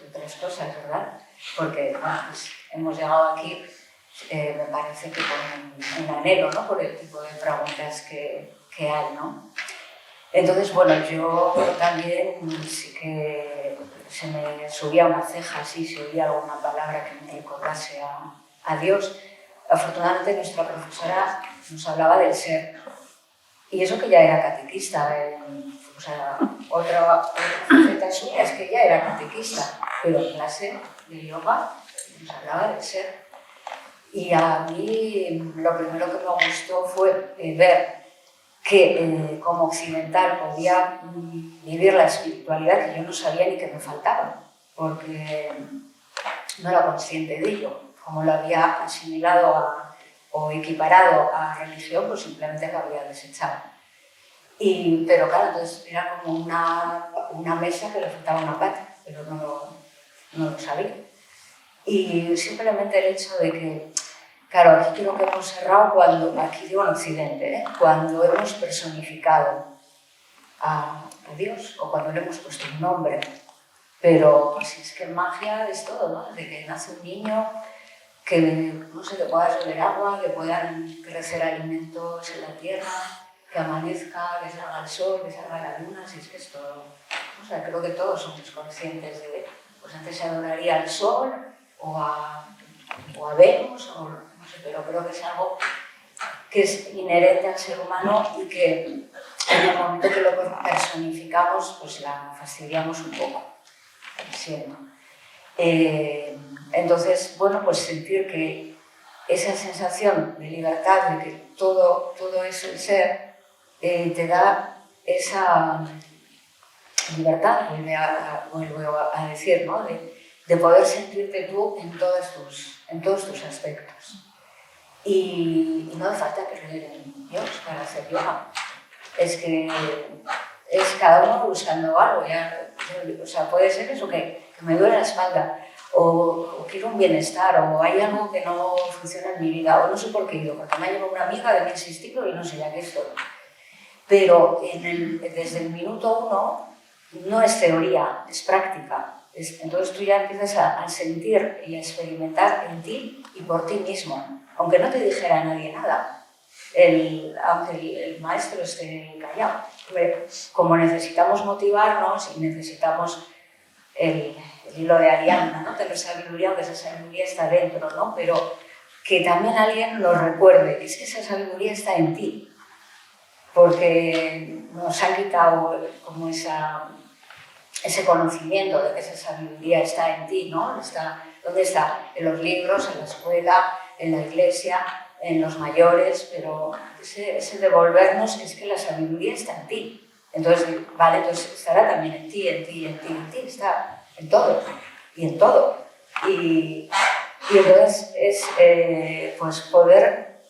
otras cosas, ¿verdad? Porque bueno, pues, hemos llegado aquí, me parece que con un anhelo, ¿no? Por el tipo de preguntas que hay, ¿no? Entonces, bueno, yo también sí que se me subía una ceja, sí, si oía alguna palabra que me recordase a Dios. Afortunadamente, nuestra profesora nos hablaba del ser. Y eso que ya era catequista, o sea, otra faceta suya es que ya era catequista, pero en clase de yoga nos hablaba del ser. Y a mí lo primero que me gustó fue ver que como occidental podía vivir la espiritualidad que yo no sabía ni que me faltaba, porque no era consciente de ello. Como lo había asimilado o equiparado a religión, pues simplemente lo había desechado. Pero claro, entonces era como una mesa que le faltaba una pata, pero no lo sabía. Y simplemente el hecho de que, claro, aquí creo que hemos errado cuando, aquí digo en Occidente, cuando hemos personificado a Dios o cuando le hemos puesto un nombre. Pero pues es que magia es todo, ¿no? Desde que nace un niño, que no sé, que pueda beber agua, que puedan crecer alimentos en la tierra, que amanezca, que salga el sol, que salga la luna, si es que es todo. O sea, creo que todos somos conscientes de, pues antes se adoraría al sol o a Venus, o no sé, pero creo que es algo que es inherente al ser humano y que en el momento que lo personificamos, pues la fastidiamos un poco, siendo. Entonces, bueno, pues sentir que esa sensación de libertad, de que todo es el ser, te da esa libertad, vuelvo a decir, ¿no? De poder sentirte tú en todos tus aspectos. Y no hace falta creer en Dios para hacer yoga. Es que es cada uno buscando algo. Ya, o sea, puede ser eso, que me duele la espalda, o quiero un bienestar, o hay algo que no funciona en mi vida, o no sé por qué he ido, porque me ha llevado una amiga de mi insistido y no sé ya qué es todo. Pero desde el minuto uno no es teoría, es práctica. Entonces tú ya empiezas a sentir y a experimentar en ti y por ti mismo, aunque no te dijera nadie nada, aunque el maestro esté callado. Como necesitamos motivarnos y necesitamos el hilo de Ariadna, ¿no? De la sabiduría, aunque esa sabiduría está dentro, ¿no? Pero que también alguien nos recuerde que es que esa sabiduría está en ti, porque nos han quitado como ese conocimiento de que esa sabiduría está en ti, ¿no? ¿Dónde está? En los libros, en la escuela, en la iglesia, en los mayores, pero ese devolvernos es que la sabiduría está en ti. Entonces, vale, entonces estará también en ti, está en todo y en todo. Y entonces es pues poder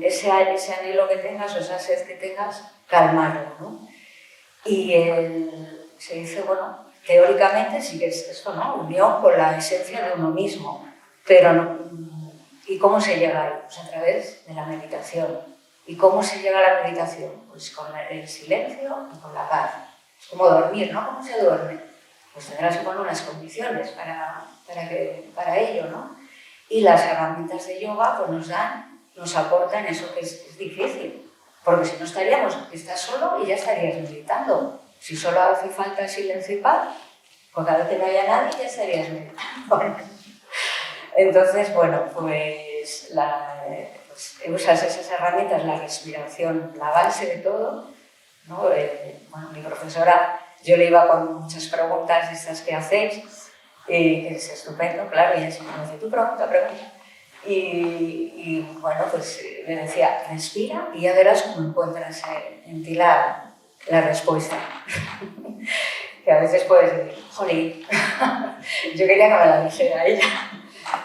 ese anhelo que tengas o esa sed que tengas, calmarlo, ¿no? se dice, bueno, teóricamente sí que es esto, ¿no? Unión con la esencia de uno mismo, pero no, ¿y cómo se llega ahí? Pues a través de la meditación. ¿Y cómo se llega a la meditación? Pues con el silencio y con la paz. Es como dormir, ¿no? ¿Cómo se duerme? Pues tendrás que poner unas condiciones para ello, ¿no? Y las herramientas de yoga pues nos aportan eso que es difícil. Porque si no estás solo y ya estarías meditando. Si solo hace falta silencio y paz, pues cada vez que no haya nadie ya estarías meditando. Entonces, bueno, pues usas esas herramientas, la respiración, la base de todo, ¿no? Bueno, mi profesora, yo le iba con muchas preguntas de estas que hacéis, que es estupendo, claro, y ella siempre me dice, tú pregunta. Y bueno, pues me decía, respira y ya verás cómo encuentras en ti la respuesta. Que a veces puedes decir, jolín, yo quería que me la dijera ella.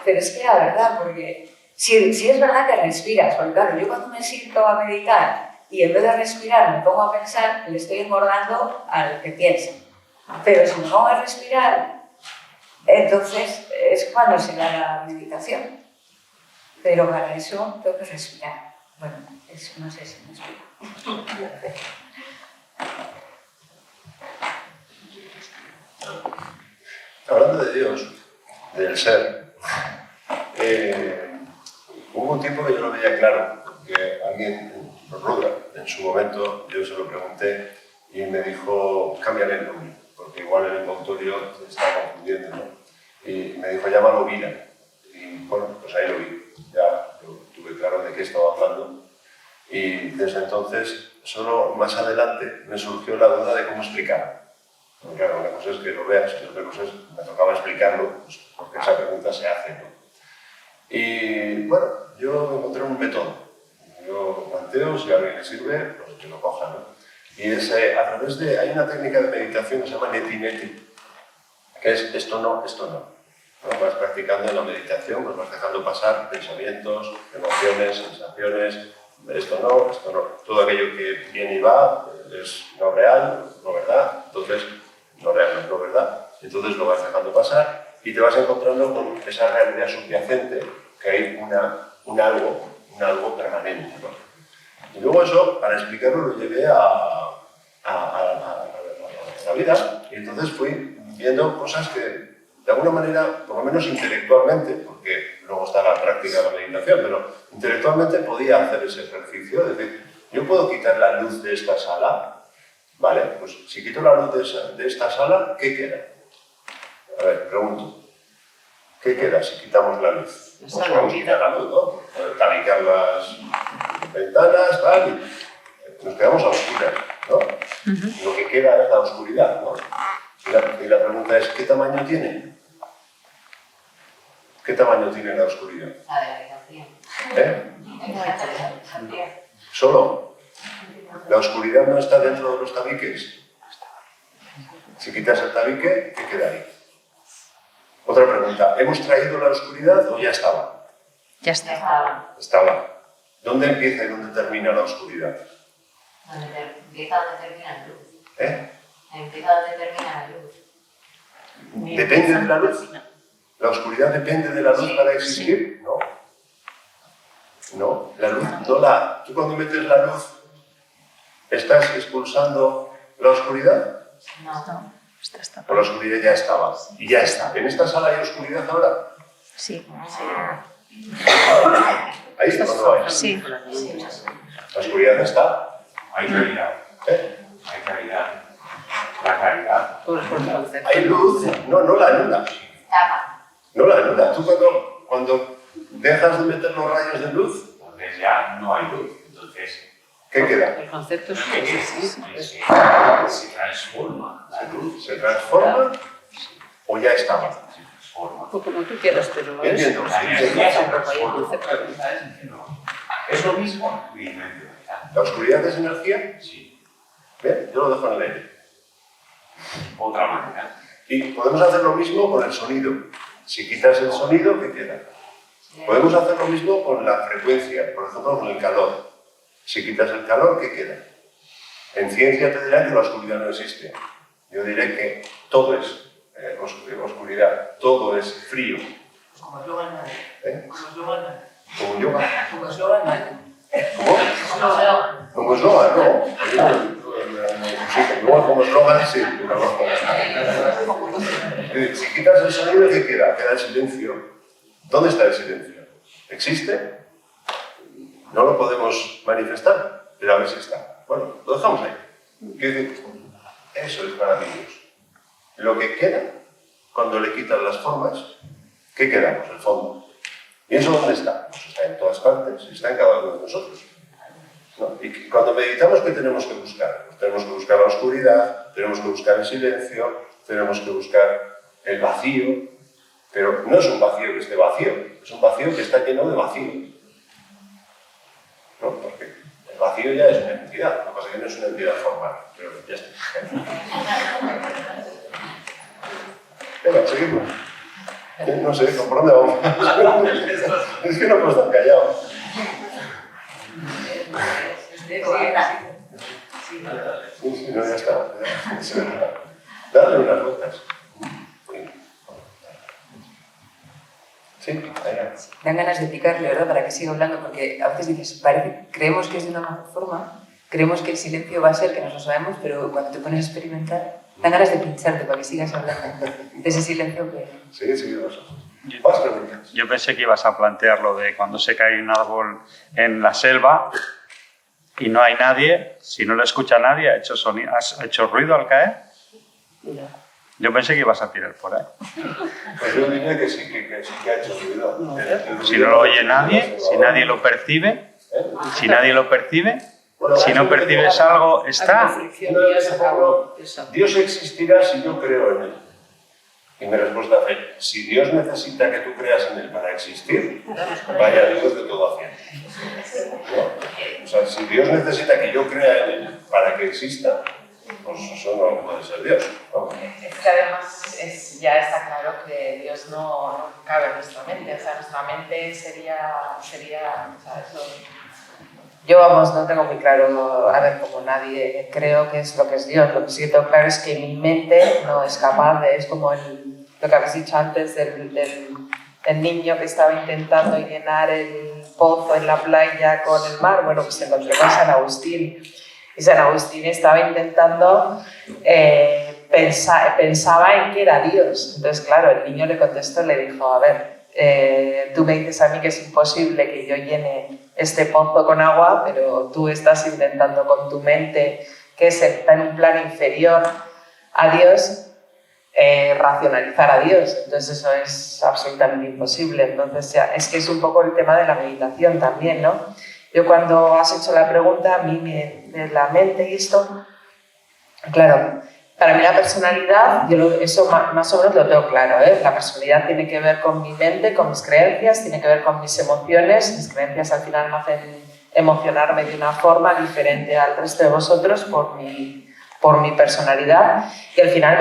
Pero es que era verdad, porque si es verdad que respiras, porque claro, yo cuando me siento a meditar y en vez de respirar me pongo a pensar, le estoy engordando al que piensa. Pero si me pongo a respirar, entonces es cuando se da la meditación. Pero para eso tengo que respirar. Bueno, eso no sé si me explico. Hablando de Dios, del ser, hubo un tiempo que yo lo veía claro, porque alguien, Rudra, en su momento yo se lo pregunté y me dijo, cámbiale el nombre, porque igual el envoltorio te está confundiendo, ¿no? Y me dijo, llámalo vida. Y bueno, pues ahí lo vi, ya yo tuve claro de qué estaba hablando. Y desde entonces, solo más adelante me surgió la duda de cómo explicarlo. Porque claro, una cosa es que lo veas y otra cosa es que me tocaba explicarlo, pues, porque esa pregunta se hace, ¿no? Y bueno, yo encontré un método. Yo planteo, si a alguien le sirve, pues que lo coja, ¿no? Y es a través de... Hay una técnica de meditación que se llama neti-neti, que es esto no, esto no. ¿No? Vas practicando en la meditación, pues vas dejando pasar pensamientos, emociones, sensaciones, esto no. Todo aquello que viene y va es no real, no verdad. Entonces, no real, no verdad. Entonces lo vas dejando pasar y te vas encontrando con esa realidad subyacente, que hay un algo permanente, ¿no? Y luego eso, para explicarlo, lo llevé a la vida y entonces fui viendo cosas que, de alguna manera, por lo menos intelectualmente, porque luego está la práctica de la meditación, pero intelectualmente podía hacer ese ejercicio, es decir, yo puedo quitar la luz de esta sala, ¿vale? Pues si quito la luz de esta sala, ¿qué queda? A ver, pregunto. ¿Qué queda si quitamos la luz? Pues vamos a quitar la luz, ¿no? Tabicar las ventanas, tal, y nos quedamos a oscuras, ¿no? Lo que queda es la oscuridad, ¿no? Y la pregunta es, ¿qué tamaño tiene? ¿Qué tamaño tiene la oscuridad? La de la habitación. ¿Solo? ¿La oscuridad no está dentro de los tabiques? Si quitas el tabique, ¿qué queda ahí? Otra pregunta, ¿hemos traído la oscuridad o ya estaba? Ya está. Estaba. ¿Dónde empieza y dónde termina la oscuridad? Empieza donde termina la luz. Empieza donde termina la luz. ¿Depende de la luz? ¿La oscuridad depende de la luz para existir? No. No, la luz no la... ¿Tú cuando metes la luz estás expulsando la oscuridad? No. O la oscuridad ya estaba. Y ya está. ¿En esta sala hay oscuridad ahora? Sí. ¿Ahí está o no hay? Sí. La oscuridad está. Hay claridad. Hay claridad. La claridad. Hay luz. No la anula. No la anula. Tú cuando dejas de meter los rayos de luz, Entonces ya no hay luz. Entonces, ¿qué queda? El concepto es que se transforma la luz. ¿Se transforma o ya estaba? Se transforma. o como tú quieras, pero es. Entiendo. La energía se transforma. Es lo mismo y ¿La oscuridad es energía? Sí. Bien, yo lo dejo en el aire. Otra manera. Y podemos hacer lo mismo con el sonido. Si quitas el sonido, ¿qué queda? Podemos hacer lo mismo con la frecuencia, por ejemplo, con el calor. Si quitas el calor, ¿qué queda? En ciencia te dirán que la oscuridad no existe. Yo diré que todo es oscuridad, todo es frío. Como eslogan nadie. ¿Eh? Como eslogan nadie. Como yoga. Como eslogan nadie. ¿Cómo? Como eslogan, ¿no? Sí, igual como eslogan, sí, pero no. Si quitas el sonido, ¿qué queda? Queda el silencio. ¿Dónde está el silencio? ¿Existe? No lo podemos manifestar, pero a ver si está. Bueno, lo dejamos ahí. Quiero decir, eso es para mí Dios. Lo que queda, cuando le quitan las formas, ¿qué quedamos? El fondo. ¿Y eso dónde está? Pues está en todas partes, está en cada uno de nosotros. ¿No? Y cuando meditamos, ¿qué tenemos que buscar? Pues tenemos que buscar la oscuridad, tenemos que buscar el silencio, tenemos que buscar el vacío, pero no es un vacío que esté vacío, es un vacío que está lleno de vacío. ¿No? Porque el vacío ya es una entidad, lo que pasa es que no es una entidad formal, pero ya está. Venga, seguimos. No sé, ¿por dónde vamos? Es que no puedo estar callado. Sí, no, ya está. Dale unas vueltas. Sí, ahí. Dan ganas de picarle, ¿verdad? Para que siga hablando, porque a veces dices, creemos que es de una mejor forma, creemos que el silencio va a ser que nos lo sabemos, pero cuando te pones a experimentar, dan ganas de pincharte para que sigas hablando de ese silencio que... Sí, más preguntas. Yo pensé que ibas a plantear lo de cuando se cae un árbol en la selva y no hay nadie, si no lo escucha nadie, ¿has hecho ruido al caer? Yo pensé que ibas a tirar por ahí. Pues yo diría que sí que ha hecho ruido. Si no lo oye nadie, si nadie lo percibe, si nadie lo percibe, si no percibes algo, está. Dios existirá si yo creo en él. Y mi respuesta fue, si Dios necesita que tú creas en él para existir, vaya Dios de todo haciendo. ¿No? O sea, si Dios necesita que yo crea en él para que exista, pues eso no puede ser Dios. Vamos. Es que además ya está claro que Dios no cabe en nuestra mente. O sea, nuestra mente sería o sea, eso. Yo, vamos, no tengo muy claro, a ver, como nadie, creo que es lo que es Dios. Lo que sí tengo claro es que mi mente no es capaz de, es como lo que habéis dicho antes del niño que estaba intentando llenar el pozo en la playa con el mar. Bueno, pues se encontró con San Agustín. Y San Agustín estaba intentando, pensaba en que era Dios. Entonces, claro, el niño le contestó, le dijo, a ver, tú me dices a mí que es imposible que yo llene este pozo con agua, pero tú estás intentando con tu mente, que está en un plano inferior a Dios, racionalizar a Dios. Entonces eso es absolutamente imposible. Entonces ya, es que es un poco el tema de la meditación también, ¿no? Yo cuando has hecho la pregunta, a mí me la mente y esto, claro, para mí la personalidad, eso más o menos lo tengo claro, ¿eh? La personalidad tiene que ver con mi mente, con mis creencias, tiene que ver con mis emociones. Mis creencias al final me hacen emocionarme de una forma diferente al resto de vosotros por mi personalidad, y al final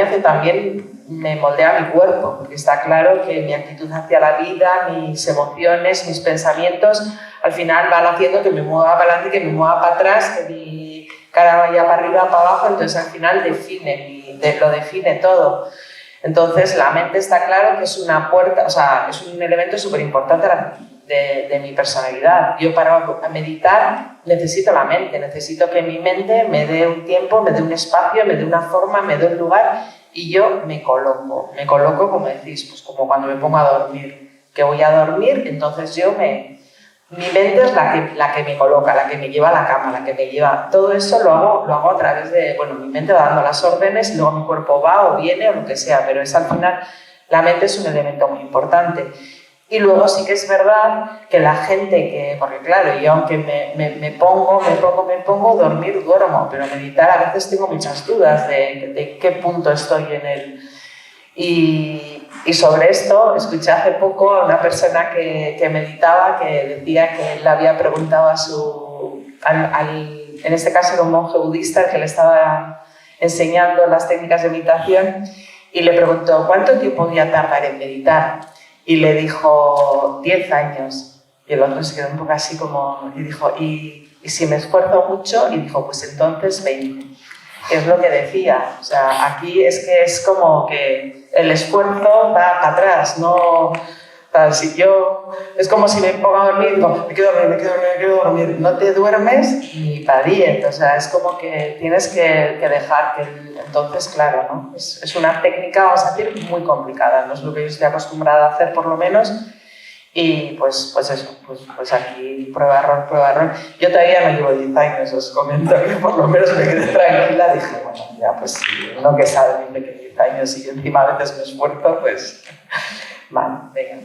me moldea mi cuerpo, porque está claro que mi actitud hacia la vida, mis emociones, mis pensamientos, al final van haciendo que me mueva para adelante, que me mueva para atrás, que mi cara vaya para arriba, para abajo. Entonces al final lo define todo. Entonces la mente está claro que es una puerta, o sea, es un elemento súper importante de mi personalidad. Yo para meditar necesito la mente, necesito que mi mente me dé un tiempo, me dé un espacio, me dé una forma, me dé un lugar, y yo me coloco como decís, pues como cuando me pongo a dormir, que voy a dormir, entonces mi mente es la que me coloca, la que me lleva a la cama, la que me lleva, todo eso lo hago a través de, bueno, mi mente va dando las órdenes y luego mi cuerpo va o viene o lo que sea, pero es al final, la mente es un elemento muy importante. Y luego sí que es verdad que la gente porque claro, yo aunque me pongo, dormir duermo, pero meditar a veces tengo muchas dudas de qué punto estoy en él. Y sobre esto escuché hace poco a una persona que meditaba, que decía que él le había preguntado en este caso era un monje budista que le estaba enseñando las técnicas de meditación, y le preguntó ¿cuánto tiempo voy a tardar en meditar? Y le dijo 10 años. Y el otro se quedó un poco así como, y dijo, ¿y Y si me esfuerzo mucho, y dijo, pues entonces 20. Es lo que decía, o sea, aquí es que es como que el esfuerzo va para atrás, no... Si yo, es como si me pongo a dormir, digo, me quedo dormir, no te duermes ni para 10, o sea, es como que tienes que dejar que entonces, claro, ¿no? Es una técnica, vamos a decir, muy complicada, no es lo que yo estoy acostumbrada a hacer por lo menos, y pues eso, pues aquí prueba, error. Yo todavía no llevo 10 años, os comento que por lo menos me quedé tranquila, dije, bueno, ya pues sí, uno que sabe que 10 años y encima a veces me esfuerzo, pues... Vale, venga.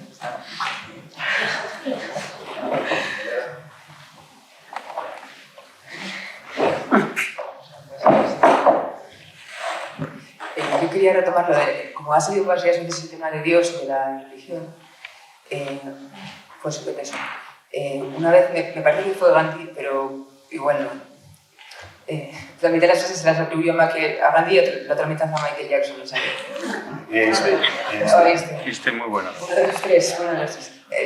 Yo quería retomar lo de, como ha salido varias veces el tema de Dios y de la religión, pues sobre eso. Una vez, me parece que fue Gandhi, pero igual no. La mitad de las cosas se las atribuyó a Gandhi y la otra mitad a Michael Jackson, no sé. Y Einstein. Einstein muy bueno. Uno de los tres.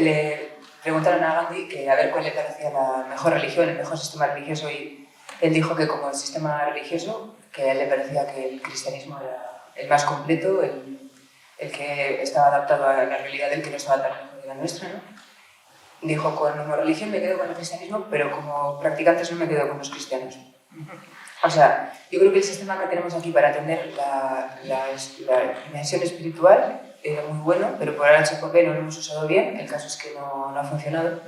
Le preguntaron a Gandhi que a ver cuál le parecía la mejor religión, el mejor sistema religioso, y él dijo que como el sistema religioso, que a él le parecía que el cristianismo era el más completo, el que estaba adaptado a la realidad del que no estaba tan lejos de la nuestra, ¿no? Dijo, como religión me quedo con el cristianismo, pero como practicantes no me quedo con los cristianos. O sea, yo creo que el sistema que tenemos aquí para atender la dimensión espiritual era muy bueno, pero por H por B no lo hemos usado bien, el caso es que no ha funcionado.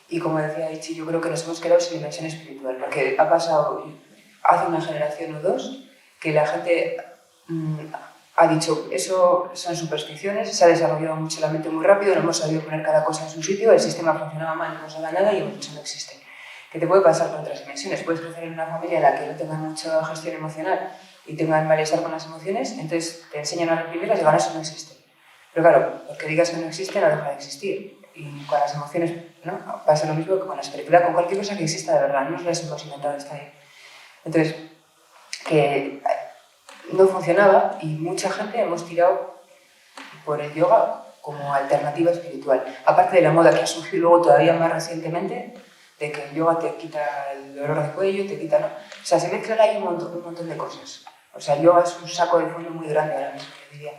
Y como decía Ichi, yo creo que nos hemos quedado sin dimensión espiritual, porque ha pasado hace una generación o dos que la gente ha dicho, eso son supersticiones, se ha desarrollado mucho la mente muy rápido, no hemos sabido poner cada cosa en su sitio, el sistema funcionaba mal, no nos daba nada y hemos dicho no existe. ¿Qué te puede pasar con otras dimensiones? Puedes crecer en una familia en la que no tengan mucha gestión emocional y tengan malestar con las emociones, entonces te enseñan a reprimirlas y ahora eso no existe. Pero claro, porque digas que no existe no deja de existir. Y con las emociones, ¿no? Pasa lo mismo que con la espiritualidad, con cualquier cosa que exista de verdad, no nos las hemos inventado, está ahí. Entonces, que no funcionaba y mucha gente hemos tirado por el yoga como alternativa espiritual. Aparte de la moda que ha surgido luego todavía más recientemente, de que el yoga te quita el dolor de cuello, te quita... ¿no? O sea, se mezclan ahí un montón de cosas. O sea, el yoga es un saco de fondo muy grande ahora mismo, yo diría.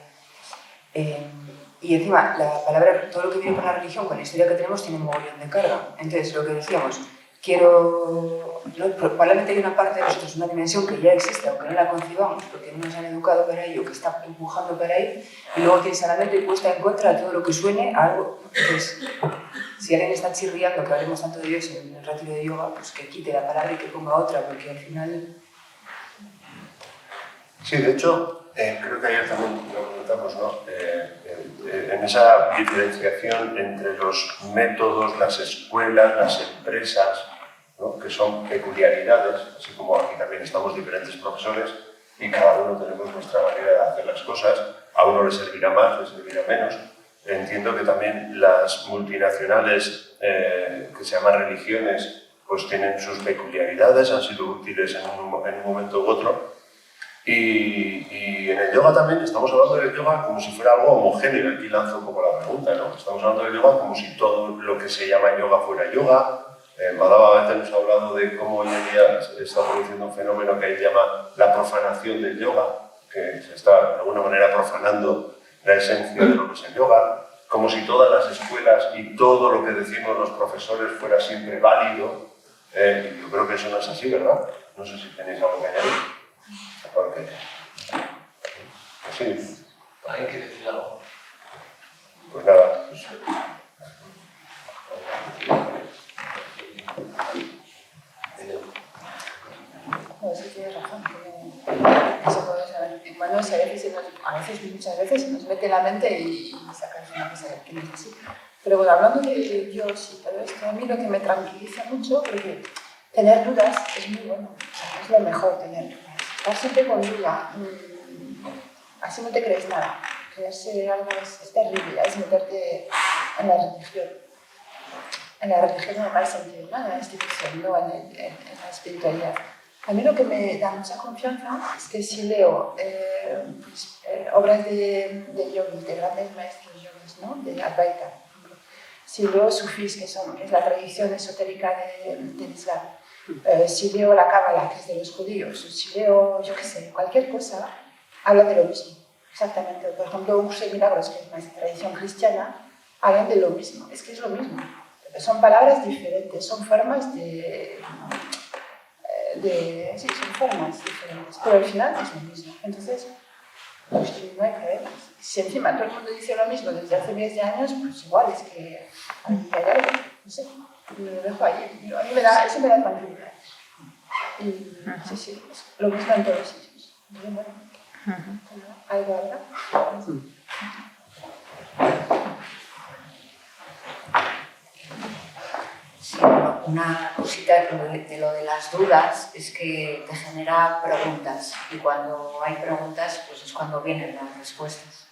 Y encima, la palabra, todo lo que viene con la religión, con la historia que tenemos, tiene un mogollón de carga. Entonces, lo que decíamos, probablemente hay una parte de nosotros, una dimensión que ya existe, aunque no la concibamos, porque no nos han educado para ello, que está empujando para ahí, y luego tienes a la mente puesta en contra de todo lo que suene a algo. Entonces, si alguien está chirriando que hablemos tanto de Dios en el retiro de yoga, pues que quite la palabra y que ponga otra, porque al final... Sí, de hecho, creo que ayer también lo comentamos, ¿no? En esa diferenciación entre los métodos, las escuelas, las empresas, ¿no? Que son peculiaridades, así como aquí también estamos diferentes profesores y cada uno tenemos nuestra manera de hacer las cosas, a uno le servirá más, le servirá menos. Entiendo que también las multinacionales que se llaman religiones pues tienen sus peculiaridades, han sido útiles en un momento u otro. Y en el yoga también estamos hablando del yoga como si fuera algo homogéneo. Aquí lanzo un poco la pregunta, ¿no? Estamos hablando del yoga como si todo lo que se llama yoga fuera yoga. Madhava a veces nos ha hablado de cómo hoy en día se está produciendo un fenómeno que él llama la profanación del yoga, que se está de alguna manera profanando la esencia de lo que es el yoga, como si todas las escuelas y todo lo que decimos los profesores fuera siempre válido. Yo creo que eso no es así, ¿verdad? No sé si tenéis algo que añadir. Porque... Sí. ¿Alguien quiere decir algo? Pues nada. No, sí tienes razón. Que se puede saber. Bueno, muchas veces se nos mete en la mente y sacas una cosa que no es así. Pero bueno, hablando de Dios y todo esto, a mí lo que me tranquiliza mucho, porque tener dudas es muy bueno. Es lo mejor tener dudas. Estar siempre con duda. Así no te crees nada. Creerse algo es terrible, es meterte en la religión. En la religión no me sentido nada, en la institución, no en la espiritualidad. A mí lo que me da mucha confianza es que si leo obras de yogis, de grandes maestros yogis, ¿no? De Advaita, si leo sufís, que es la tradición esotérica del Islam, Si leo la Cábala, que es de los judíos, o si leo, yo qué sé, cualquier cosa, habla de lo mismo. Exactamente. Por ejemplo, un curso de milagros, que es una tradición cristiana, hablan de lo mismo. Es que es lo mismo. Son palabras diferentes, son formas sí, son formas diferentes, pero al final es lo mismo. Entonces, pues no hay problemas. Si encima todo el mundo dice lo mismo desde hace miles de años, pues igual es que hay algo, no sé, me lo dejo ahí. A mí eso me da tranquilidad. Y sí, es lo mismo en todos los sitios. Muy bueno. ¿Algo habrá? Sí, bueno, una cosita de lo de las dudas es que te genera preguntas y cuando hay preguntas pues es cuando vienen las respuestas.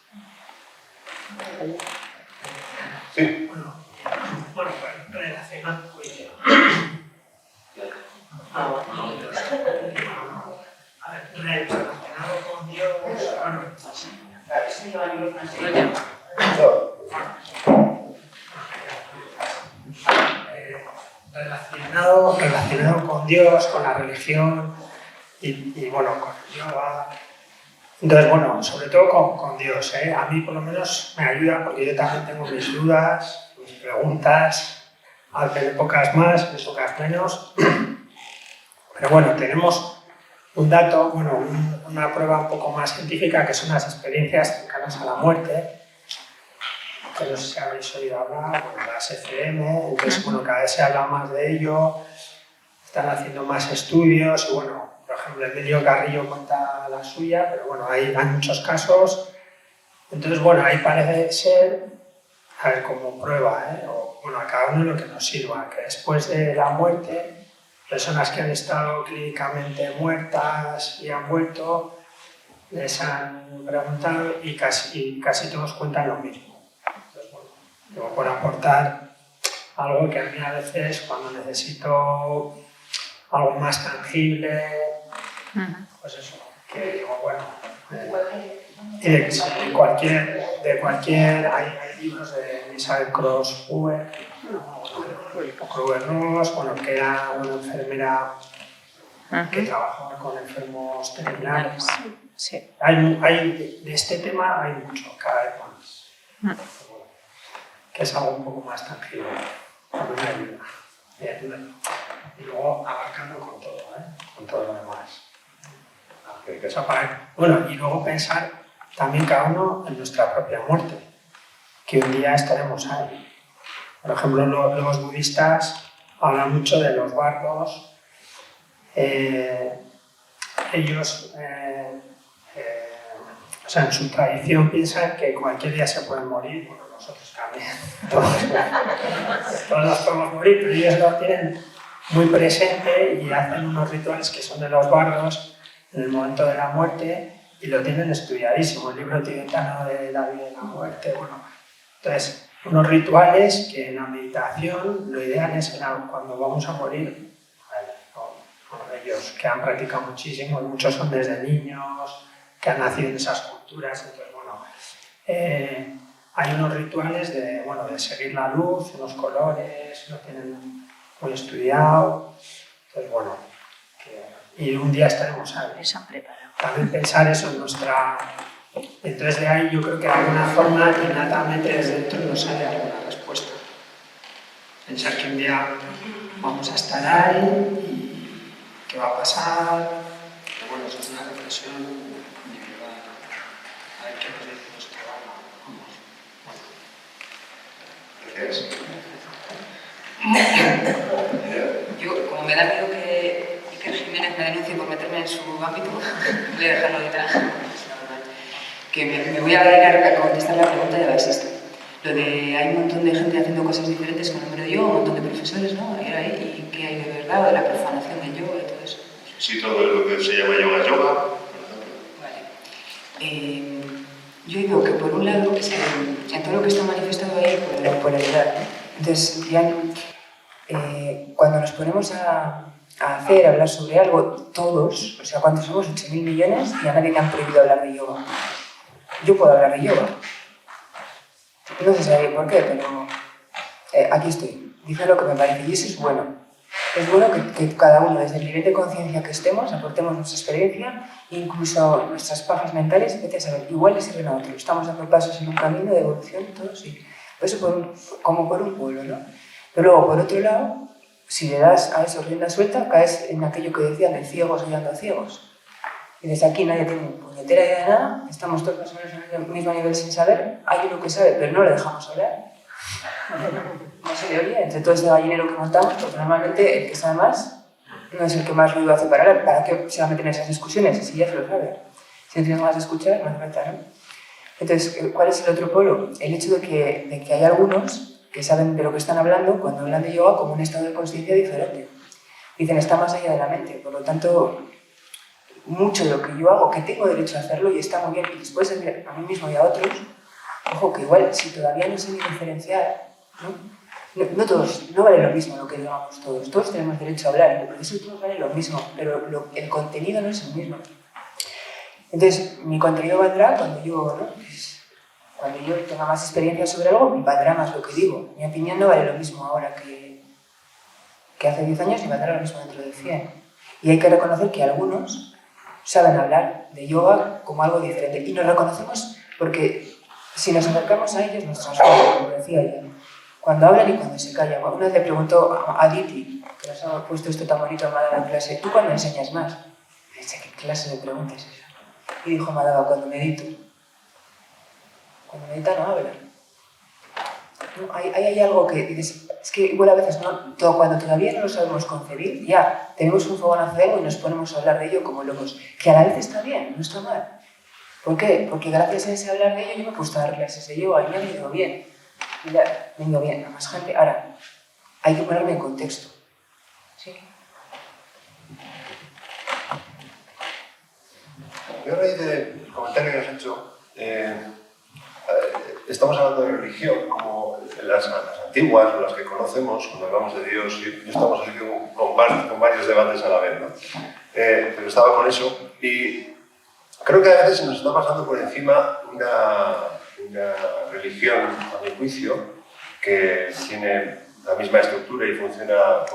Sí. Bueno, relacionado con Dios, relacionado con Dios, con la religión y bueno, con el yoga. Entonces, bueno, sobre todo con Dios, ¿eh? A mí por lo menos me ayuda porque yo también tengo mis dudas, mis preguntas, a veces pocas más, en pocas menos. Pero bueno, tenemos un dato, bueno, una prueba un poco más científica que son las experiencias cercanas a la muerte, que no sé si habéis oído hablar, bueno, las FM, entonces bueno, cada vez se habla más de ello, están haciendo más estudios y bueno, por ejemplo, Emilio Carrillo cuenta la suya, pero bueno, hay muchos casos. Entonces, bueno, ahí parece ser, a ver, como prueba, o bueno, a cada uno lo que nos sirva, que después de la muerte, personas que han estado clínicamente muertas y han vuelto, les han preguntado y casi todos cuentan lo mismo. Entonces, bueno, yo por aportar algo que a mí a veces cuando necesito algo más tangible, pues eso, que digo, bueno, de cualquier, hay libros de Elizabeth Cross Huber, bueno, que era una enfermera que trabajaba con enfermos terminales. Sí. De este tema hay mucho, cada vez más, que es algo un poco más tangible, a mí me ayuda. Y luego abarcando con todo, con todo lo demás. O sea, bueno, y luego pensar también cada uno en nuestra propia muerte, que un día estaremos ahí. Por ejemplo, los budistas hablan mucho de los bardos. Ellos, o sea, en su tradición piensan que cualquier día se pueden morir, bueno, nosotros también, todos nos podemos morir, pero ellos lo tienen muy presente y hacen unos rituales que son de los bardos en el momento de la muerte y lo tienen estudiadísimo, el libro tibetano de la vida y la muerte, bueno, entonces unos rituales que en la meditación lo ideal es cuando vamos a morir, ellos que han practicado muchísimo, muchos son desde niños, que han nacido en esas culturas, entonces bueno, hay unos rituales de seguir la luz, unos colores, lo tienen muy estudiado, entonces bueno, y un día estaremos ahí. También pensar eso en nuestra... Entonces de ahí yo creo que de alguna forma innatamente desde dentro nos sale alguna respuesta. Pensar que un día vamos a estar ahí y qué va a pasar. Pero bueno, eso es una reflexión individual. A ver qué nos dice nuestro alma. Gracias. Yo, como me da miedo que Iker Jiménez me denuncie por meterme en su ámbito, voy a dejarlo detrás. Que me voy a dedicar a contestar la pregunta de Basista. Lo de hay un montón de gente haciendo cosas diferentes con número yo, un montón de profesores, ¿no? Y qué hay de verdad, o de la profanación del yoga y todo eso. Sí, todo lo que se llama yoga, por ejemplo. Vale. Yo digo que por un lado, en todo lo que está manifestado ahí, por el edad, entonces ya cuando nos ponemos a hablar sobre algo, todos, o sea, cuando somos 8.000 millones y a nadie le han prohibido hablar de yoga. Yo puedo hablar de yoga. No sé si por qué, pero aquí estoy. Dice lo que me parece y eso es bueno. es bueno que cada uno, desde el nivel de conciencia que estemos, aportemos nuestra experiencia, incluso nuestras pajas mentales, empiece a saber, igual le sirven a otros. Estamos dando pasos en un camino de evolución, todos, y eso como por un pueblo, ¿no? Pero luego, por otro lado, si le das a eso rienda suelta, caes en aquello que decían de ciegos guiando a ciegos. Y desde aquí nadie tiene ni puñetera idea de nada, estamos todos más o menos en el mismo nivel sin saber, hay uno que sabe, pero no le dejamos hablar. No se le oye, entre todo este gallinero que montamos, porque normalmente el que sabe más no es el que más ruido hace para hablar. ¿Para qué se va a meter en esas discusiones? Si ya se lo sabe. Si no tienes ganas de escuchar, no hace falta, ¿no? Entonces, ¿cuál es el otro polo? El hecho de que hay algunos que saben de lo que están hablando cuando hablan de yoga como un estado de conciencia diferente. Dicen, está más allá de la mente, por lo tanto, mucho de lo que yo hago, que tengo derecho a hacerlo y está muy bien, y después a mí mismo y a otros, ojo, que igual si todavía no sé ni diferenciar, no todos, no vale lo mismo lo que digamos todos tenemos derecho a hablar, en el proceso todos vale lo mismo, pero el contenido no es el mismo. Entonces, mi contenido valdrá cuando yo tenga más experiencia sobre algo, valdrá más lo que digo. Mi opinión no vale lo mismo ahora que hace 10 años y valdrá lo mismo dentro de 100. Y hay que reconocer que algunos saben hablar de yoga como algo diferente. Y nos reconocemos porque si nos acercamos a ellos, nos transforman, como decía ella. Cuando hablan y cuando se callan. Una vez le preguntó a Aditi, que nos ha puesto esto tan bonito en Madhava en clase, ¿tú cuándo enseñas más? Y dice, ¿qué clase de pregunta es esa? Y dijo Madhava, cuando medito. Cuando medita no habla. No, hay algo que dices, es que igual a veces cuando todavía no lo sabemos concebir, ya tenemos un fogonazo de algo y nos ponemos a hablar de ello como locos, que a la vez está bien, no está mal. ¿Por qué? Porque gracias a ese hablar de ello yo me he puesto a dar clases de yoga y me ha ido bien. Mira, me ha ido bien a más gente. Ahora, hay que ponerme en contexto. ¿Sí? Yo a raíz del comentario que has hecho, estamos hablando de religión como las antiguas o las que conocemos cuando hablamos de Dios, y estamos aquí con varios debates a la vez, ¿no? Pero estaba con eso y creo que a veces se nos está pasando por encima una religión, a mi juicio, que tiene la misma estructura y funciona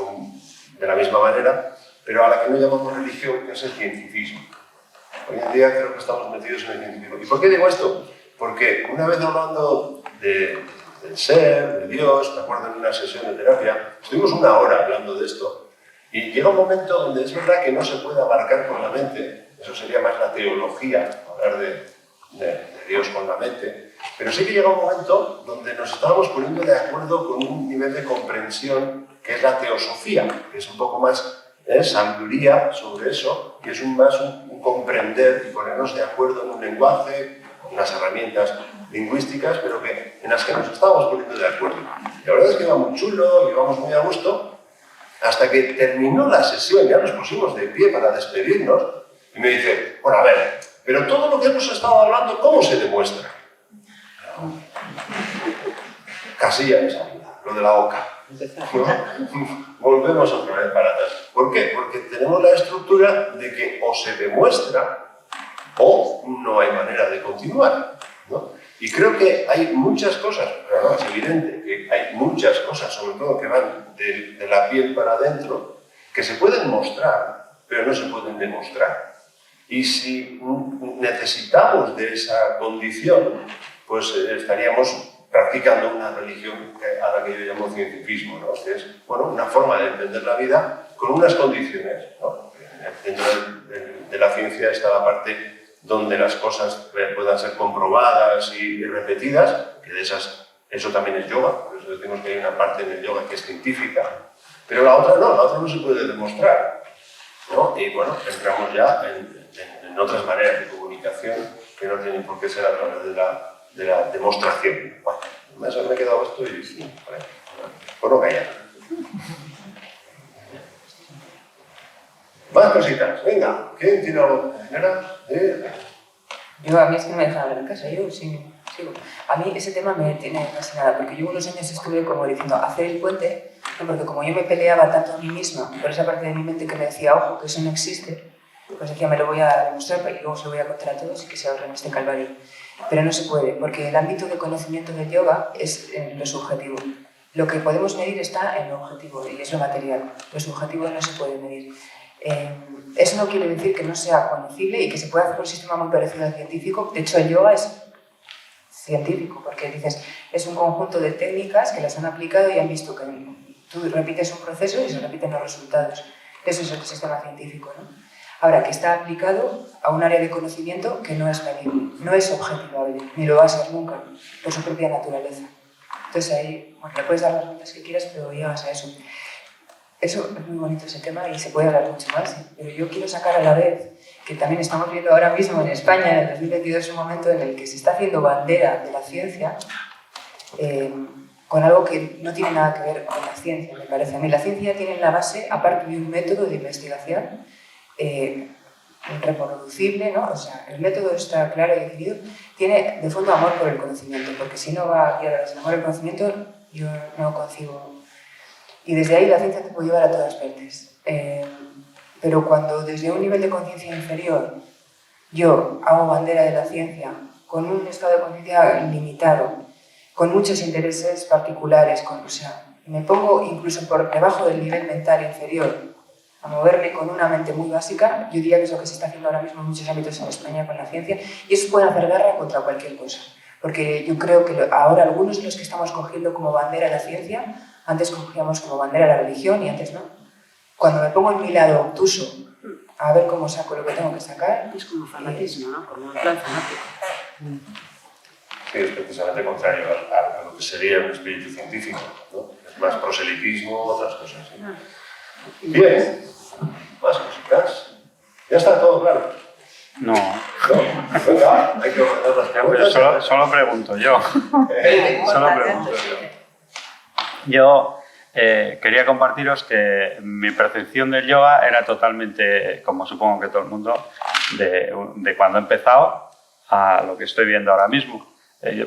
de la misma manera, pero a la que no llamamos religión, que es el cientificismo. Hoy en día creo que estamos metidos en el cientificismo. ¿Y por qué digo esto? Porque una vez hablando del ser, de Dios, me acuerdo en una sesión de terapia, estuvimos una hora hablando de esto, y llega un momento donde es verdad que no se puede abarcar con la mente, eso sería más la teología, hablar de Dios con la mente, pero sí que llega un momento donde nos estábamos poniendo de acuerdo con un nivel de comprensión que es la teosofía, que es un poco más sabiduría sobre eso, y es más un comprender y ponernos de acuerdo en un lenguaje, unas herramientas lingüísticas, pero en las que nos estábamos poniendo de acuerdo. Y la verdad es que iba muy chulo, íbamos muy a gusto, hasta que terminó la sesión, ya nos pusimos de pie para despedirnos, y me dice, bueno, a ver, pero todo lo que hemos estado hablando, ¿cómo se demuestra? Casilla de salida, lo de la boca. ¿No? Volvemos otra vez para atrás. ¿Por qué? Porque tenemos la estructura de que o se demuestra o no hay manera de continuar, ¿no? Y creo que hay muchas cosas, pero no, es evidente que hay muchas cosas, sobre todo que van de la piel para adentro, que se pueden mostrar, pero no se pueden demostrar. Y si necesitamos de esa condición, pues estaríamos practicando una religión a la que yo llamo cientificismo, ¿no? Que es, bueno, una forma de entender la vida con unas condiciones, ¿no? Dentro de la ciencia está la parte donde las cosas puedan ser comprobadas y repetidas, que de eso también es yoga, por eso decimos que hay una parte en el yoga que es científica, pero la otra no se puede demostrar, ¿no? Y bueno, entramos ya en otras maneras de comunicación que no tienen por qué ser a través de la demostración. Bueno, me he quedado esto y vale, por no callar. Más cositas, venga, ¿quién tiene algo? Yo, a mí es que no me dejan hablar en casa, yo sigo. A mí ese tema me tiene fascinada, porque yo unos años estuve como diciendo, hacer el puente, ¿no? Porque como yo me peleaba tanto a mí misma por esa parte de mi mente que me decía, ojo, que eso no existe, pues decía, me lo voy a demostrar y luego se lo voy a contar a todos y que se ahorren este calvario. Pero no se puede, porque el ámbito de conocimiento del yoga es lo subjetivo. Lo que podemos medir está en lo objetivo y es lo material. Lo subjetivo no se puede medir. Eso no quiere decir que no sea conocible y que se pueda hacer un sistema muy parecido al científico. De hecho, el yoga es científico, porque dices, es un conjunto de técnicas que las han aplicado y han visto que tú repites un proceso y se repiten los resultados. Eso es el sistema científico, ¿no? Ahora, que está aplicado a un área de conocimiento que no es medible, no es objetivable, ni lo va a ser nunca, por su propia naturaleza. Entonces ahí, bueno, le puedes dar las vueltas que quieras, pero llegas a eso. Eso es muy bonito ese tema y se puede hablar mucho más, ¿sí? Pero yo quiero sacar a la vez que también estamos viendo ahora mismo en España, en el 2022, un momento en el que se está haciendo bandera de la ciencia con algo que no tiene nada que ver con la ciencia, me parece a mí. La ciencia tiene en la base, aparte de un método de investigación reproducible, ¿no? O sea, el método está claro y definido, tiene de fondo amor por el conocimiento, porque si no va a guiar el amor al conocimiento, yo no concibo. Y desde ahí la ciencia te puede llevar a todas partes. Pero cuando desde un nivel de conciencia inferior yo hago bandera de la ciencia con un estado de conciencia limitado, con muchos intereses particulares, o sea, me pongo incluso por debajo del nivel mental inferior a moverme con una mente muy básica, yo diría que es lo que se está haciendo ahora mismo en muchos ámbitos en España con la ciencia, y eso puede hacer guerra contra cualquier cosa. Porque yo creo que ahora algunos de los que estamos cogiendo como bandera la ciencia, antes cogíamos como bandera la religión y antes no. Cuando me pongo en mi lado obtuso a ver cómo saco lo que tengo que sacar... Es como fanatismo, ¿no? Como un plan fanático. Sí, es precisamente contrario a lo que sería un espíritu científico, ¿no? Es más proselitismo, otras cosas. ¿Sí? Bien, más cositas. Ya está todo claro. No. Venga, hay que ordenar las preguntas. Pero solo pregunto yo. Solo pregunto yo. Yo quería compartiros que mi percepción del yoga era totalmente, como supongo que todo el mundo, de cuando he empezado a lo que estoy viendo ahora mismo.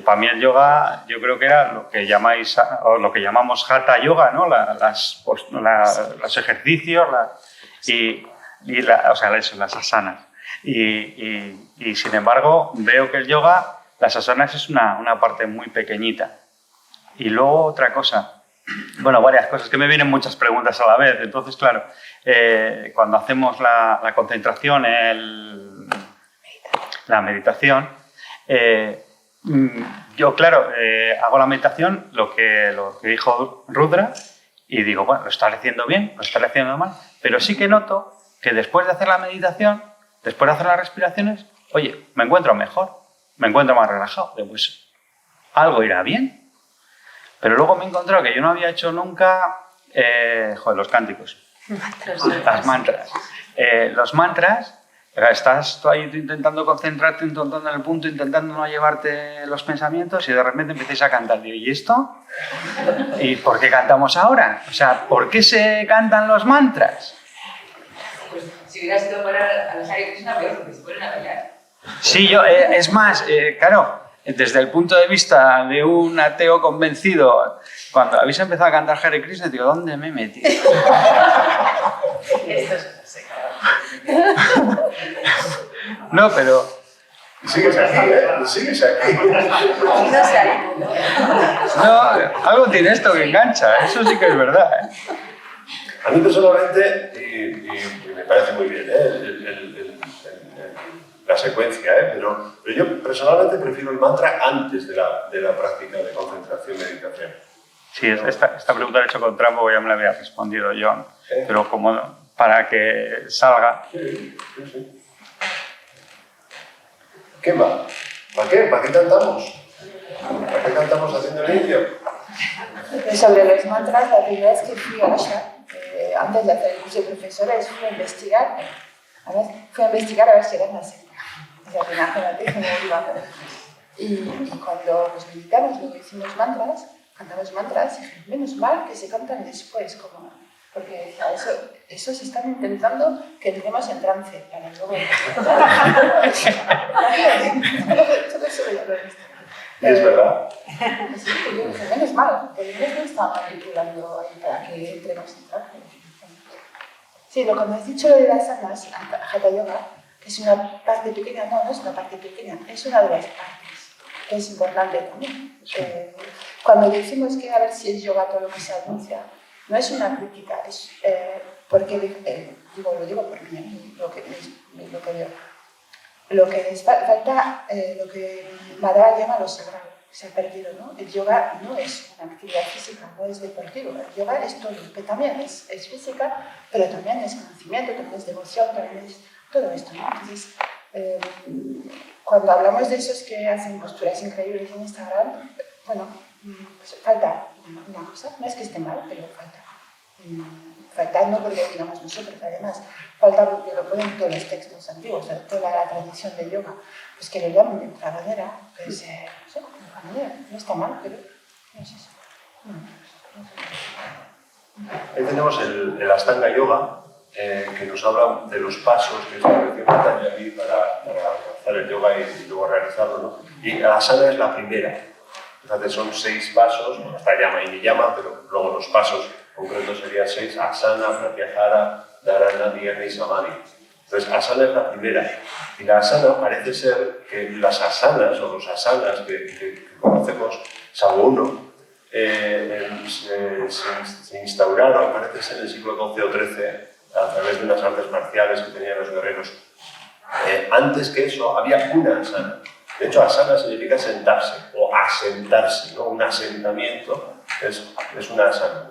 Para mí el yoga, yo creo que era lo que llamáis, o lo que llamamos hatha yoga, ¿no? Los ejercicios o sea, las asanas. Y sin embargo, veo que el yoga, las asanas es una parte muy pequeñita. Y luego otra cosa, bueno, varias cosas, que me vienen muchas preguntas a la vez. Entonces, claro, cuando hacemos la concentración, la meditación, yo, claro, hago la meditación, lo que dijo Rudra, y digo, bueno, lo está haciendo bien, lo está haciendo mal, pero sí que noto que después de hacer la meditación, después de hacer las respiraciones, oye, me encuentro mejor, me encuentro más relajado, pues algo irá bien. Pero luego me he encontrado que yo no había hecho nunca, los cánticos, las mantras. Los mantras, estás tú ahí intentando concentrarte en el punto, intentando no llevarte los pensamientos y de repente empiezas a cantar. Digo, ¿y esto? ¿Y por qué cantamos ahora? O sea, ¿por qué se cantan los mantras? Pues si hubieras ido a los Hare Krishna, peor, porque se ponen a bailar. Sí, yo, es más, claro, desde el punto de vista de un ateo convencido, cuando habéis empezado a cantar Hare Krishna, digo, ¿dónde me he metido? Esto es una secta. No, pero... Sigues aquí, ¿eh? Sigues aquí. No sé, ahí, ¿no? No, algo tiene esto que engancha, eso sí que es verdad. A mí personalmente, y me parece muy bien, la secuencia, pero yo personalmente prefiero el mantra antes de la práctica de concentración y meditación. Sí, esta pregunta la he hecho con trampa, porque ya me la había respondido John, pero como para que salga... Sí. ¿Qué más? ¿Para qué? ¿Para qué cantamos? ¿Para qué cantamos haciendo el inicio? Sobre los mantras, la primera vez que fui a Asha, antes de hacer el curso de profesores, fui a investigar a ver si era una secta. O sea, que imagínate cómo iba a hacer. Y cuando nos meditamos, luego hicimos mantras, cantamos mantras, y dije, menos mal que se cantan después, porque eso se están intentando que entremos en trance para luego... Todo eso ya lo he visto. Y es verdad. Sí, yo dije, menos mal, porque no están manipulando ahí para que entremos en trance. Sí, lo que me has dicho de las asanas, Hatha Yoga, que es una parte pequeña, no es una parte pequeña, es una de las partes. que es importante también. Cuando decimos que a ver si es yoga todo lo que se anuncia, no es una crítica, es porque, lo digo por mí, lo que veo. Lo que les falta, lo que Madhava llama lo sagrado, se ha perdido, ¿no? El yoga no es una actividad física, no es deportivo. El yoga es todo, que también es física, pero también es conocimiento, también es devoción, también es todo esto, ¿no? Entonces, cuando hablamos de esos que hacen posturas increíbles en Instagram, bueno, pues falta una cosa, no es que esté mal, pero falta. Falta no porque digamos nosotros, además, falta porque lo ponen todos los textos antiguos, toda la tradición del yoga, pues que lo llamen de otra manera, pues no sé, de otra manera, no está mal, pero no es eso. Ahí tenemos el Ashtanga Yoga, que nos habla de los pasos que estableció Patanjali para hacer el yoga y luego realizarlo, ¿no? Y la asana es la primera. Fíjate, son 6 pasos, hasta llama y niyama, pero luego los pasos concretos serían 6: asana, pratyahara, dharana, dhyana y samadhi. Entonces, asana es la primera. Y la asana parece ser que las asanas, o los asanas que conocemos, salvo uno, se instauraron, parece ser en el siglo XII o XIII, a través de unas artes marciales que tenían los guerreros. Antes que eso, había una asana. De hecho, asana significa sentarse o asentarse, ¿no? Un asentamiento es una asana.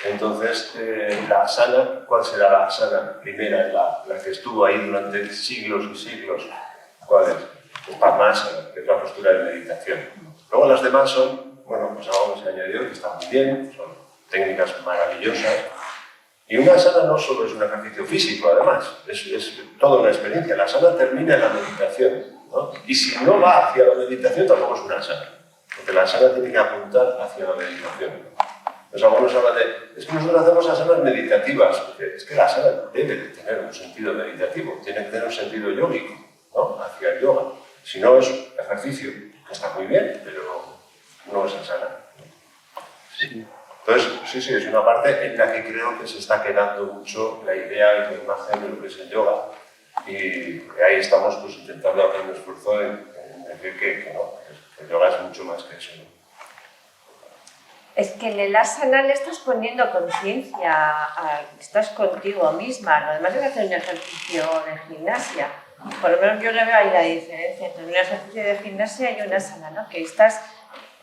Entonces, la asana, ¿cuál será la asana primera? La que estuvo ahí durante siglos y siglos. ¿Cuál es? Es Padmasana, que es la postura de meditación. Luego las demás son, bueno, pues algo que se añadió, que está muy bien, son técnicas maravillosas. Y una asana no solo es un ejercicio físico, además, es toda una experiencia. La asana termina en la meditación, ¿no? Y si no va hacia la meditación, tampoco es una asana, porque la asana tiene que apuntar hacia la meditación. Pues algunos hablan es que nosotros hacemos asanas meditativas, porque es que la asana debe de tener un sentido meditativo, tiene que tener un sentido yógico, ¿no? Hacia el yoga. Si no es ejercicio, que está muy bien, pero no es asana. Sí. Entonces, sí, es una parte en la que creo que se está quedando mucho la idea y la imagen de lo que es el yoga, y ahí estamos pues, intentando hacer un esfuerzo en decir que no, que el yoga es mucho más que eso, ¿no? Es que en el asana le estás poniendo conciencia, estás contigo misma, lo demás es hacer un ejercicio de gimnasia. Por lo menos yo le veo ahí la diferencia entre un ejercicio de gimnasia y un asana, ¿no? Que estás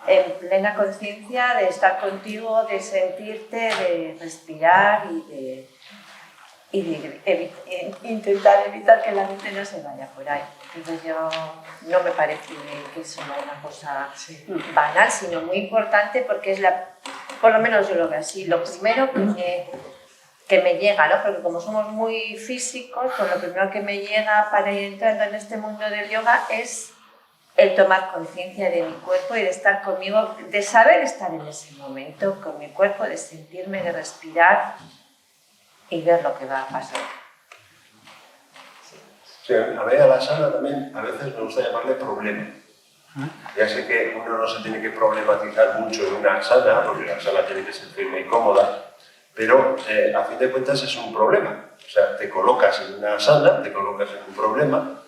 en plena conciencia de estar contigo, de sentirte, de respirar y de intentar evitar que la mente no se vaya por ahí. Entonces yo no me parece que es una cosa banal, sino muy importante porque es por lo menos yo lo veo así, lo primero que me llega, ¿no? Porque como somos muy físicos, pues lo primero que me llega para ir entrando en este mundo del yoga es el tomar conciencia de mi cuerpo y de estar conmigo, de saber estar en ese momento con mi cuerpo, de sentirme, de respirar y ver lo que va a pasar. Sí, a mí a la asana también a veces me gusta llamarle problema. Ya sé que uno no se tiene que problematizar mucho en una asana, porque la asana tiene que ser firme y cómoda, pero a fin de cuentas es un problema. O sea, te colocas en una asana, te colocas en un problema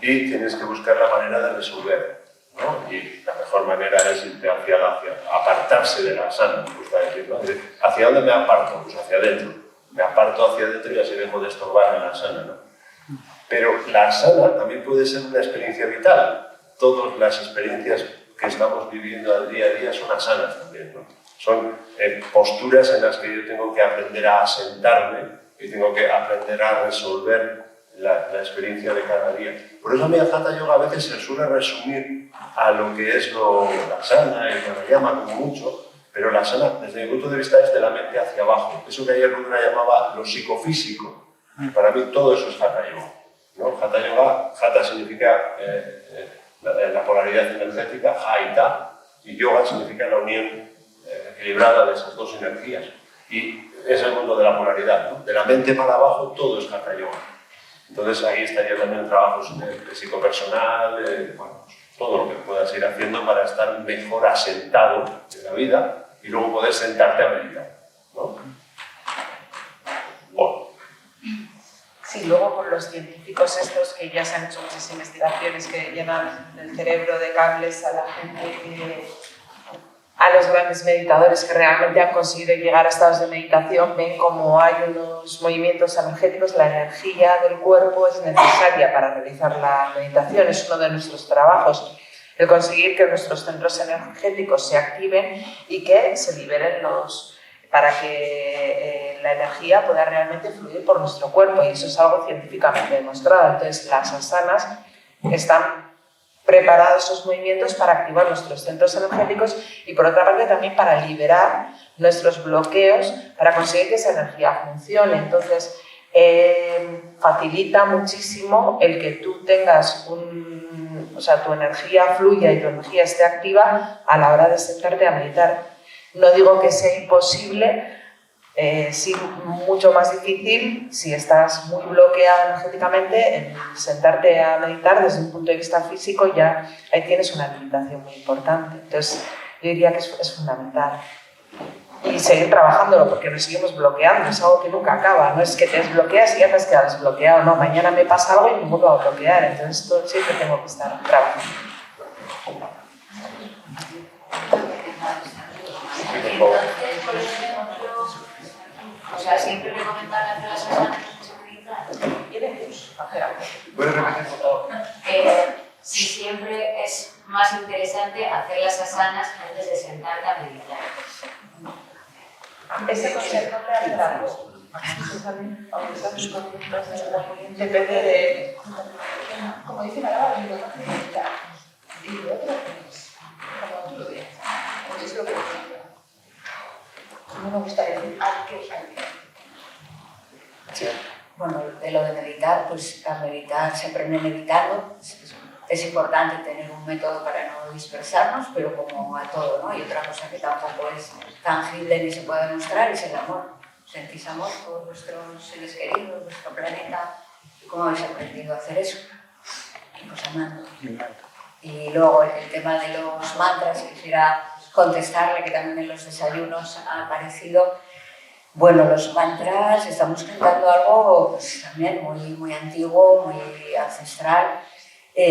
y tienes que buscar la manera de resolver, ¿no? Y la mejor manera es irte hacia apartarse de la asana, me gusta decir, ¿no? ¿Hacia dónde me aparto? Pues hacia adentro. Me aparto hacia adentro y así dejo de estorbar en la asana, ¿no? Pero la asana también puede ser una experiencia vital. Todas las experiencias que estamos viviendo al día a día son asanas también, ¿no? Son posturas en las que yo tengo que aprender a asentarme y tengo que aprender a resolver la experiencia de cada día. Por eso a mí el Hatha Yoga a veces se suele resumir a lo que es la asana, el pranayama como mucho, pero la asana desde mi punto de vista es de la mente hacia abajo. Eso que ayer Rudra llamaba lo psicofísico. Para mí todo eso es Hatha Yoga, ¿no? Hatha Yoga, Hatha significa la polaridad energética, Haita, y Yoga significa la unión equilibrada de esas dos energías. Y es el mundo de la polaridad, ¿no? De la mente para abajo todo es Hatha Yoga. Entonces ahí estaría también trabajos de psicopersonal, bueno, todo lo que puedas ir haciendo para estar mejor asentado en la vida y luego poder sentarte a meditar, ¿no? Bueno. Sí, luego con los científicos estos que ya se han hecho muchas investigaciones que llenan el cerebro de cables a la gente, a los grandes meditadores que realmente han conseguido llegar a estados de meditación, ven como hay unos movimientos energéticos, la energía del cuerpo es necesaria para realizar la meditación, es uno de nuestros trabajos, el conseguir que nuestros centros energéticos se activen y que se liberen para que la energía pueda realmente fluir por nuestro cuerpo, y eso es algo científicamente demostrado. Entonces las asanas están preparados esos movimientos para activar nuestros centros energéticos y por otra parte también para liberar nuestros bloqueos para conseguir que esa energía funcione. Entonces facilita muchísimo el que tú tengas tu energía fluya y tu energía esté activa a la hora de sentarte a meditar. No digo que sea imposible, sí mucho más difícil si estás muy bloqueado energéticamente, en sentarte a meditar desde un punto de vista físico ya ahí tienes una limitación muy importante. Entonces yo diría que es fundamental. Y seguir trabajándolo porque nos seguimos bloqueando, es algo que nunca acaba, no es que te desbloqueas y ya te has quedado desbloqueado, no, mañana me pasa algo y me vuelvo a bloquear, entonces esto siempre tengo que estar trabajando. Entonces, por ejemplo, o sea, siempre recomendar hacer las asanas antes de meditar. ¿Puedes repetir, por favor? Si siempre es más interesante hacer las asanas antes de sentarte a meditar. Ese concepto me ha dado. Depende de... Como dice Maraba, lo importante es meditar. Y lo otro es como tú lo veas. Pues es lo que no me gusta decir al que. Sí. Bueno, de lo de meditar, pues a meditar se aprende meditando. Es importante tener un método para no dispersarnos, pero como a todo, ¿no? Y otra cosa que tampoco es tangible ni se puede demostrar es el amor. ¿Sentís amor por vuestros seres queridos, vuestro planeta? ¿Cómo habéis aprendido a hacer eso? Pues amando. Y luego el tema de los mantras, quisiera contestarle que también en los desayunos ha aparecido. Bueno, los mantras, estamos cantando algo pues, también muy antiguo, muy ancestral.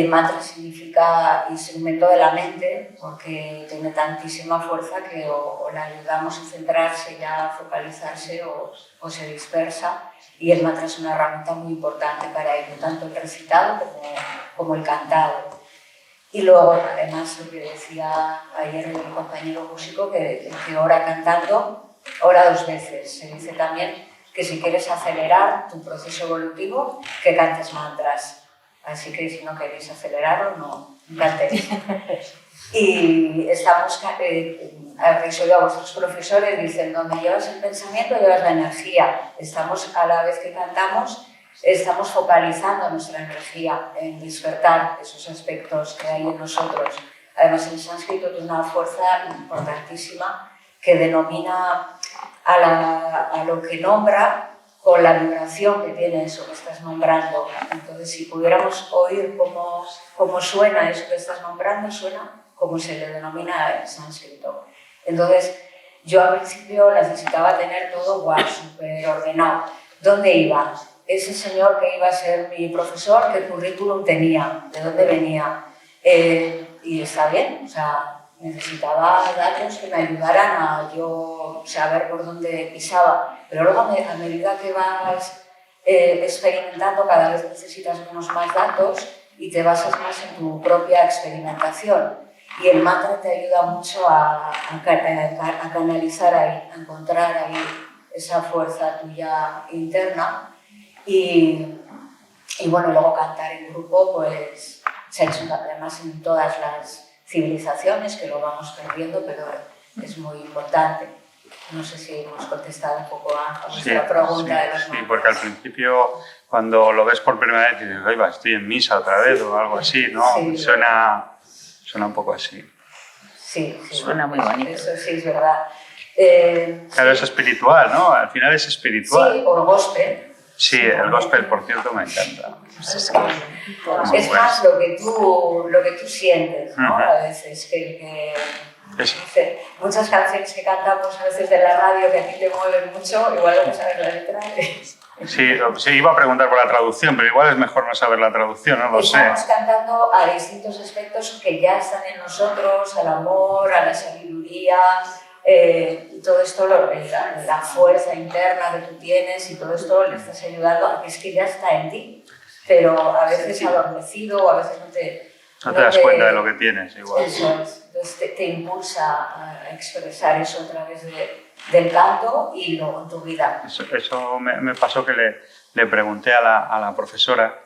Mantra significa instrumento de la mente porque tiene tantísima fuerza que o la ayudamos a centrarse, ya a focalizarse o se dispersa. Y el mantra es una herramienta muy importante para ello, tanto el recitado como el cantado. Y luego, además, lo que decía ayer el compañero músico, que ora cantando, ora 2 veces. Se dice también que si quieres acelerar tu proceso evolutivo, que cantes mantras. Así que si no queréis acelerarlo, no cantéis. Y estamos, habéis oído a vuestros profesores, dicen, donde llevas el pensamiento, llevas la energía. Estamos, a la vez que cantamos, estamos focalizando nuestra energía en despertar esos aspectos que hay en nosotros. Además, el sánscrito tiene una fuerza importantísima que denomina a lo que nombra con la vibración que tiene eso que estás nombrando. Entonces, si pudiéramos oír cómo suena eso que estás nombrando, suena como se le denomina en sánscrito. Entonces, yo al principio necesitaba tener todo súper ordenado. ¿Dónde iba? Ese señor que iba a ser mi profesor, ¿qué currículum tenía? ¿De dónde venía? Y está bien, o sea, necesitaba datos que me ayudaran a yo saber por dónde pisaba. Pero luego, a medida que vas experimentando, cada vez necesitas más datos y te basas más en tu propia experimentación. Y el mantra te ayuda mucho a canalizar ahí, a encontrar ahí esa fuerza tuya interna. Y bueno, luego cantar en grupo, pues se ha hecho además en todas las civilizaciones, que lo vamos perdiendo, pero es muy importante. No sé si hemos contestado un poco a vuestra pregunta de los mantras. Sí, porque al principio, cuando lo ves por primera vez, dices, oiga, estoy en misa otra vez o algo así, ¿no? Sí, suena un poco así. Sí, suena muy bonito. Eso sí es verdad. Claro, es espiritual, ¿no? Al final es espiritual. Sí, o el gospel. Sí, el gospel, por cierto, me encanta. Es más lo que tú sientes, ¿no? A veces que muchas canciones que cantamos a veces de la radio que a ti te mueven mucho, igual no sabes la letra, Sí, sí, iba a preguntar por la traducción, pero igual es mejor no saber la traducción, no lo sé. Estamos cantando a distintos aspectos que ya están en nosotros, al amor, a la sabiduría, y todo esto, la fuerza interna que tú tienes y todo esto le estás ayudando a que es que ya está en ti, pero a veces adormecido o a veces no te das cuenta de lo que tienes, igual. Eso es. Entonces te impulsa a expresar eso a través del canto y luego en tu vida. Eso me pasó que le pregunté a la profesora,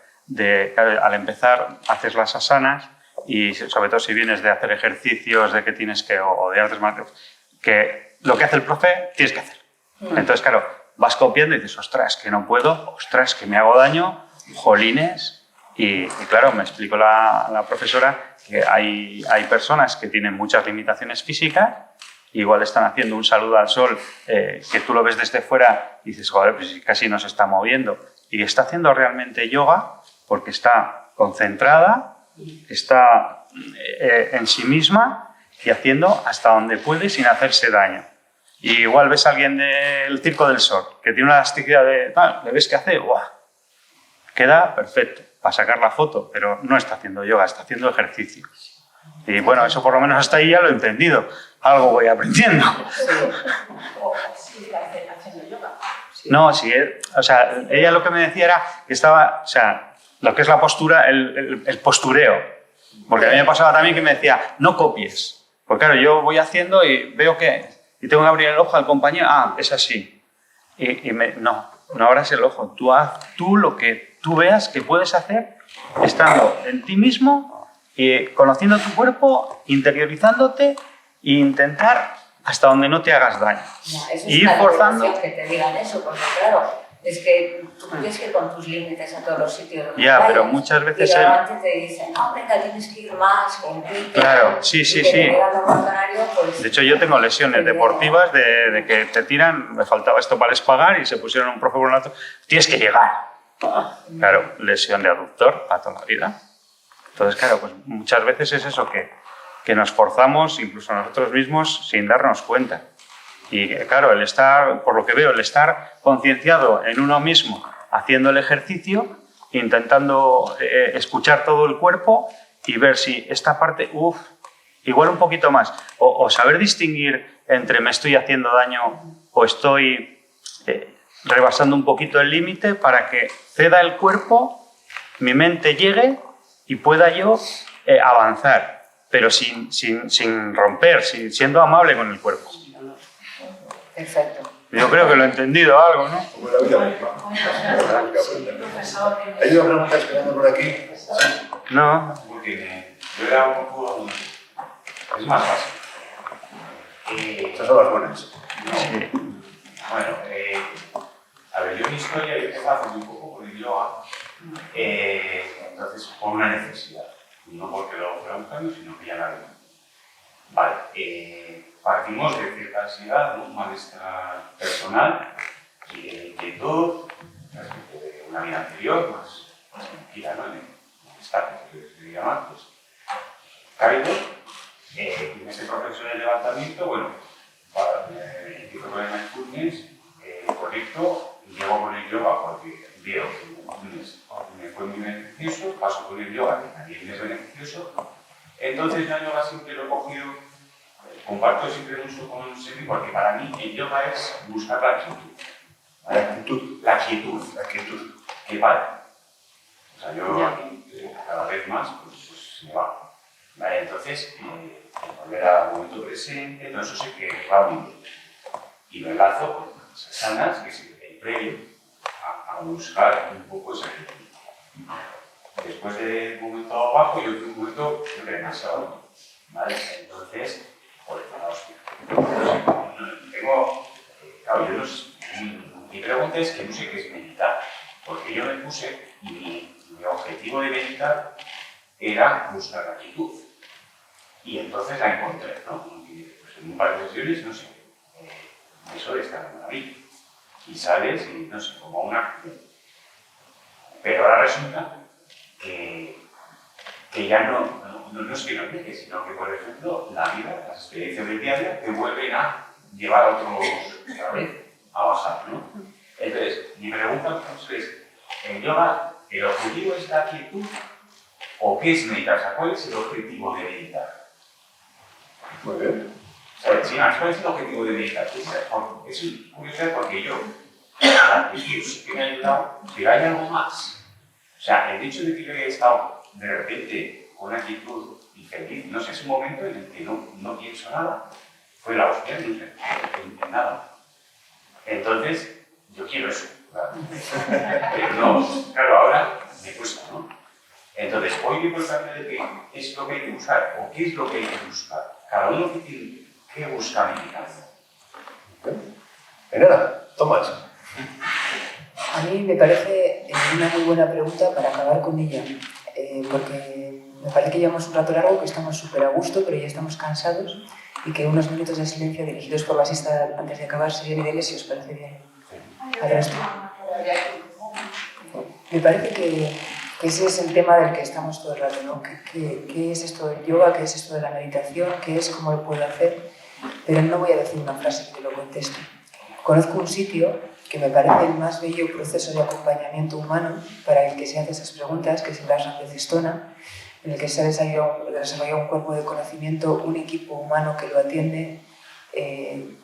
claro, al empezar haces las asanas y sobre todo si vienes de hacer ejercicios, de que tienes que, o de artes marciales, que lo que hace el profe tienes que hacer. Entonces, claro, vas copiando y dices, ostras, que no puedo, ostras, que me hago daño, jolines. Y claro, me explicó la profesora que hay personas que tienen muchas limitaciones físicas, igual están haciendo un saludo al sol, que tú lo ves desde fuera y dices, joder, pues casi no se está moviendo. Y está haciendo realmente yoga porque está concentrada, está en sí misma y haciendo hasta donde puede sin hacerse daño. Y igual ves a alguien del Circo del Sol que tiene una elasticidad le ves que hace, ¡guau! Queda perfecto para sacar la foto, pero no está haciendo yoga, está haciendo ejercicio. Y bueno, eso por lo menos hasta ahí ya lo he entendido. Algo voy aprendiendo. No, sí, o sea, ella lo que me decía era que estaba, o sea, lo que es la postura, el postureo. Porque a mí me pasaba también que me decía, no copies. Porque claro, yo voy haciendo y veo que, y tengo que abrir el ojo al compañero, es así. No abras el ojo, tú haz tú lo que tú veas que puedes hacer estando en ti mismo y conociendo tu cuerpo, interiorizándote e intentar hasta donde no te hagas daño. Eso y ir forzando. Que te digan eso, porque claro, es que tú tienes que ir con tus límites a todos los sitios donde Ya, vayas, pero muchas veces y realmente te dicen, no, venga, tienes que ir más, compite. Claro, sí. Pues, de hecho, yo tengo lesiones deportivas de que te tiran, me faltaba esto para el espagar y se pusieron un profe por un lado, tienes que llegar. Claro, lesión de aductor para toda la vida. Entonces, claro, pues muchas veces es eso que nos forzamos, incluso nosotros mismos, sin darnos cuenta. Y claro, el estar, por lo que veo, el estar concienciado en uno mismo, haciendo el ejercicio, intentando escuchar todo el cuerpo y ver si esta parte, igual un poquito más, o saber distinguir entre me estoy haciendo daño o estoy rebasando un poquito el límite para que ceda el cuerpo, mi mente llegue y pueda yo avanzar, pero sin romper, siendo amable con el cuerpo. Exacto. Yo creo que lo he entendido algo, ¿no? Como la vida misma. ¿Hay una pregunta esperando por aquí? No. Porque yo era un poco... Es más fácil. Estas son las buenas. Sí. Bueno, a ver, yo mi historia yo empecé hace muy poco con el yoga, entonces por una necesidad. No porque lo fuera buscando, sino que ya la había. Vale, partimos de cierta ansiedad, ¿no? Malestar personal y de inquietud respecto de una vida anterior, más tranquila, ¿no? En el malestar que se llama, pues, caído. En ese proceso de levantamiento, bueno, empiezo con el mindfulness, conecto y llego con el yoga porque veo que el mindfulness me fue muy beneficioso, paso con el yoga que también me es beneficioso. Entonces yo el yoga siempre lo he cogido, comparto siempre mucho con Semi porque para mí el yoga es buscar la quietud. La quietud. Que para. O sea, yo aquí cada vez más pues me va. Vale, entonces, volver al momento presente, todo eso sé que va muy bien. Y lo enlazo con las asanas, que es el previo, a buscar un poco esa quietud. Después de un momento bajo, yo tengo un momento demasiado alto. ¿Vale? Entonces, joder, la hostia. Claro, yo no sé, mi pregunta es que no sé qué es meditar. Porque yo me puse y mi objetivo de meditar era buscar la quietud. Y entonces la encontré, ¿no? Pues en un par de sesiones, no sé, eso de estar en Madrid. Y sales y, no sé, como una... Pero ahora resulta que ya no es que no llegue, sino que, por ejemplo, la vida, las experiencias del día a día, te vuelven a llevar a otros, a bajar, ¿no? Entonces, mi pregunta es, en yoga, ¿el objetivo es la quietud o qué es meditar? O sea, ¿cuál es el objetivo de meditar? Muy bien. Sí, ¿cuál es el objetivo de meditar? Es curioso porque yo, la quietud sí que me ha ayudado, pero hay algo más. O sea, el hecho de que yo haya estado de repente con una quietud y feliz, no sé, es un momento en el que no pienso nada, fue la hostia, no sé, en nada. Entonces, yo quiero eso, claro. Pero no, claro, ahora me cuesta, ¿no? Entonces, hoy voy por el camino de qué es lo que hay que buscar o qué es lo que hay que buscar. Cada uno tiene que buscar meditando. Enara, Tomás. A mí me parece una muy buena pregunta para acabar con ella, porque me parece que llevamos un rato largo, que estamos súper a gusto, pero ya estamos cansados y que unos minutos de silencio dirigidos por la siesta antes de acabar serían ideales si os parece bien. Al resto. Me parece que ese es el tema del que estamos todo el rato, ¿no? ¿Qué es esto del yoga? ¿Qué es esto de la meditación? ¿Qué es? ¿Cómo lo puedo hacer? Pero no voy a decir una frase que te lo conteste. Conozco un sitio que me parece el más bello proceso de acompañamiento humano para el que se hace esas preguntas, que es el ashram de Cestona, en el que se ha desarrollado un cuerpo de conocimiento, un equipo humano que lo atiende,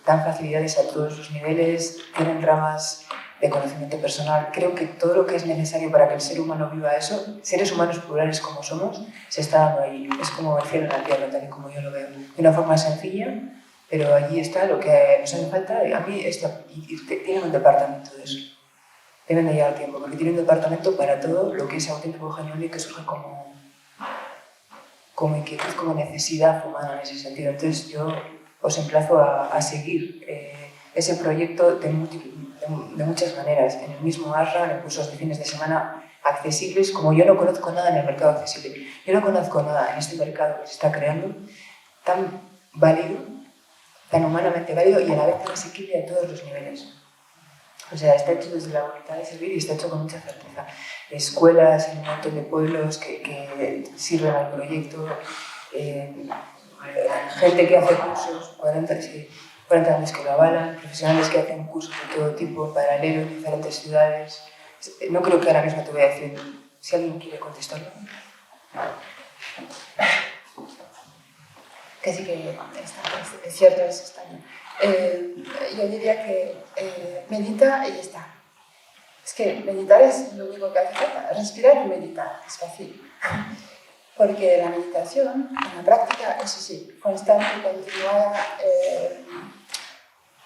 dan facilidades a todos los niveles, tienen ramas de conocimiento personal. Creo que todo lo que es necesario para que el ser humano viva eso, seres humanos plurales como somos, se está dando ahí. Es como el cielo en la tierra, tal y como yo lo veo. De una forma sencilla, pero allí está lo que nos hace falta. A mí, tienen un departamento de eso. Deben de llegar tiempo, porque tienen un departamento para todo lo que es auténtico genuino y que surge como inquietud, como necesidad humana en ese sentido. Entonces yo os emplazo a seguir ese proyecto de muchas maneras, en el mismo ashram, en cursos de fines de semana accesibles, como yo no conozco nada en el mercado accesible. Yo no conozco nada en este mercado que se está creando tan válido, tan humanamente válido y a la vez tan asequible a todos los niveles. O sea, está hecho desde la voluntad de servir y está hecho con mucha certeza. Escuelas en un montón de pueblos que sirven al proyecto, gente que hace cursos, 40 años que lo avalan, profesionales que hacen cursos de todo tipo, paralelos en diferentes ciudades. No creo que ahora mismo te voy a decir, si alguien quiere contestarlo. Que sí que es cierto, es extraño. Yo diría que medita y ya está. Es que meditar es lo único que hace falta. Respirar y meditar, es fácil. Porque la meditación, en la práctica, eso sí, constante, continuada,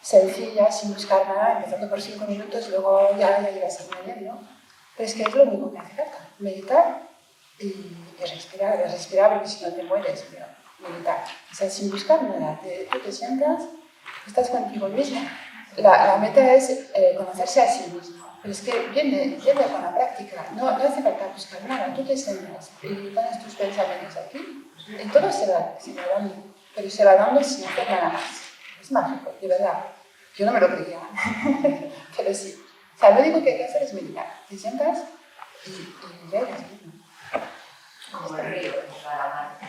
sencilla, sin buscar nada, empezando por 5 minutos, luego ya llegas a una media, ¿no? Pero es que es lo único que hace falta. Meditar y respirar, porque si no te mueres, ¿no? Meditar. O sea, sin buscar nada. Tú te sientas, estás contigo mismo. La meta es conocerse a sí mismo. Pero es que viene con la práctica. No hace falta buscar nada. Tú te sientas y pones tus pensamientos aquí y todo se va dando. Pero se va dando sin hacer nada más. Es mágico, de verdad. Yo no me lo creía. Pero sí. O sea, lo único que hay que hacer es meditar. Te sientas y ya eres mismo. Como el río,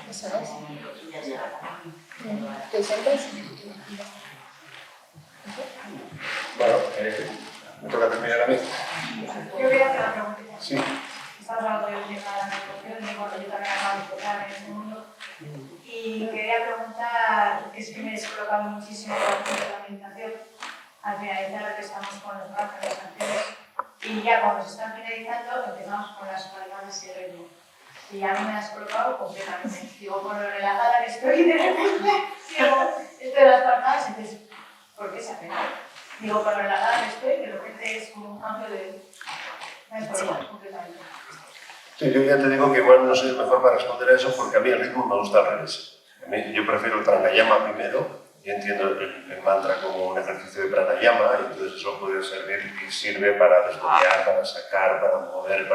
Eso es. Te sientas y ya está. Bueno, me toca terminar a mí. Yo quería hacer una preguntita. Sí. Estás hablando de la meditación y bueno, yo también acabo de empezar en este mundo. Y quería preguntar, es que me he descolocado muchísimo con la meditación. Al finalizar estamos con los brazos, las canciones. Y ya cuando se están finalizando empezamos con las palabras y el ritmo. Y a mí me has colocado completamente. Digo, por lo relajada que estoy, de repente, esto de las palabras, entonces, ¿por qué se hace? Digo, por lo relajada que estoy, de repente es como un cambio de... Me has colocado completamente. Sí, yo ya te digo que igual no soy el mejor para responder a eso porque a mí el ritmo me gusta al revés. Yo prefiero el pranayama primero y entiendo el mantra como un ejercicio de pranayama y entonces eso puede servir y sirve para desbloquear, para sacar, para mover,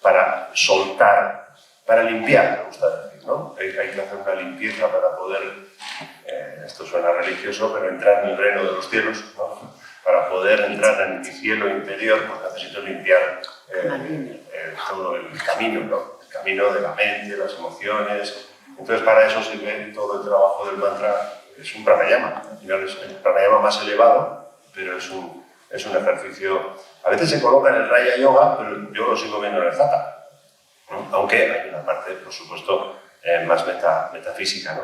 para soltar, para limpiar, me gusta decir, ¿no? Hay que hacer una limpieza para poder, esto suena religioso, pero entrar en el reino de los cielos, ¿no? Para poder entrar en mi cielo interior, pues necesito limpiar todo el camino, ¿no? El camino de la mente, las emociones. Entonces, para eso sirve todo el trabajo del mantra. Es un pranayama. Al final es el pranayama más elevado, pero es un es un ejercicio, a veces se coloca en el Raya Yoga, pero yo lo sigo viendo en el Hatha, ¿no? Aunque hay una parte, por supuesto, más metafísica, ¿no?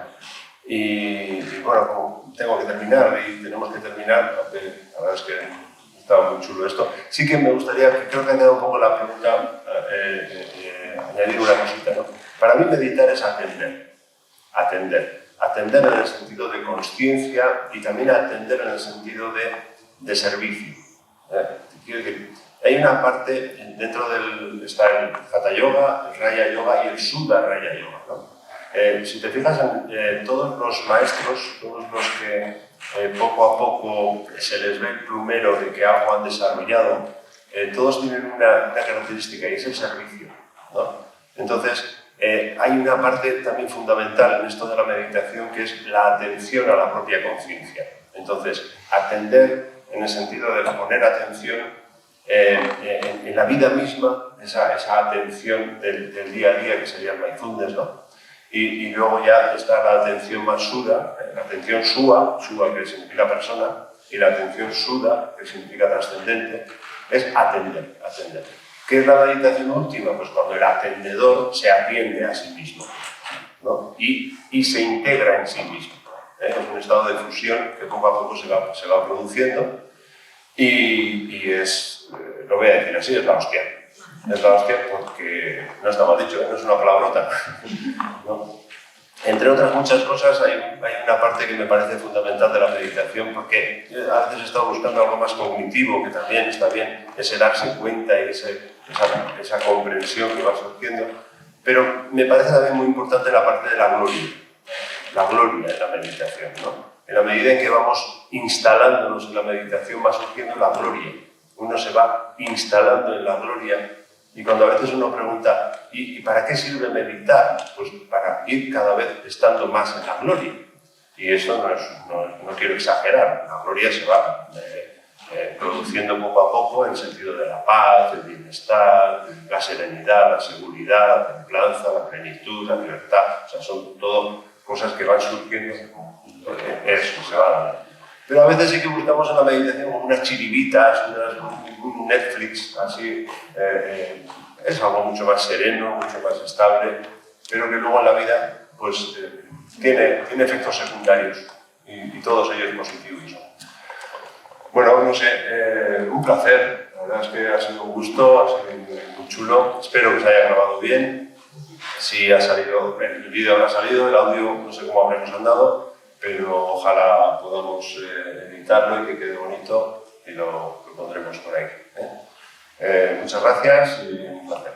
Y bueno, como tengo que terminar y tenemos que terminar, aunque la verdad es que estaba muy chulo esto, sí que me gustaría, creo que ha quedado un poco la pregunta, añadir una cosita, ¿no? Para mí meditar es atender en el sentido de consciencia y también atender en el sentido de servicio. Quiero decir, hay una parte dentro está el Hatha Yoga, el Raya Yoga y el Sudha Raya Yoga, ¿no? Si te fijas en todos los maestros, todos los que poco a poco se les ve el plumero de que algo han desarrollado, todos tienen una característica y es el servicio, ¿no? Entonces, hay una parte también fundamental en esto de la meditación que es la atención a la propia conciencia. Entonces, atender en el sentido de poner atención en la vida misma, esa atención del día a día que sería el mindfulness, ¿no? Y luego ya está la atención más Sudha, la atención Sua que significa persona, y la atención Sudha, que significa trascendente, es atender. ¿Qué es la meditación última? Pues cuando el atendedor se atiende a sí mismo, ¿no? y se integra en sí mismo. Es un estado de fusión que poco a poco se va produciendo y es, lo voy a decir así, es la hostia. Es la hostia porque, no está mal dicho, no es una palabrota, ¿no? Entre otras muchas cosas, hay una parte que me parece fundamental de la meditación, porque a veces he estado buscando algo más cognitivo, que también está bien, ese darse cuenta y esa comprensión que va surgiendo, pero me parece también muy importante la parte de la gloria de la meditación, ¿no? En la medida en que vamos instalándonos en la meditación va surgiendo la gloria, uno se va instalando en la gloria. Y cuando a veces uno pregunta, ¿y para qué sirve meditar? Pues para ir cada vez estando más en la gloria. Y eso no quiero exagerar, la gloria se va produciendo poco a poco en el sentido de la paz, el bienestar, la serenidad, la seguridad, la templanza, la plenitud, la libertad. O sea, son todo cosas que van surgiendo, eso se va dando. Pero a veces sí que buscamos en la meditación como unas chiribitas, un Netflix, así, es algo mucho más sereno, mucho más estable, pero que luego en la vida pues, tiene efectos secundarios y todos ellos positivos, ¿no? Bueno, no sé, un placer, la verdad es que ha sido un gusto, ha sido muy chulo, espero que os haya grabado bien, si ha salido, el vídeo habrá salido, el audio no sé cómo habremos andado, pero ojalá podamos editarlo y que quede bonito y lo pondremos por ahí. Muchas gracias y un placer.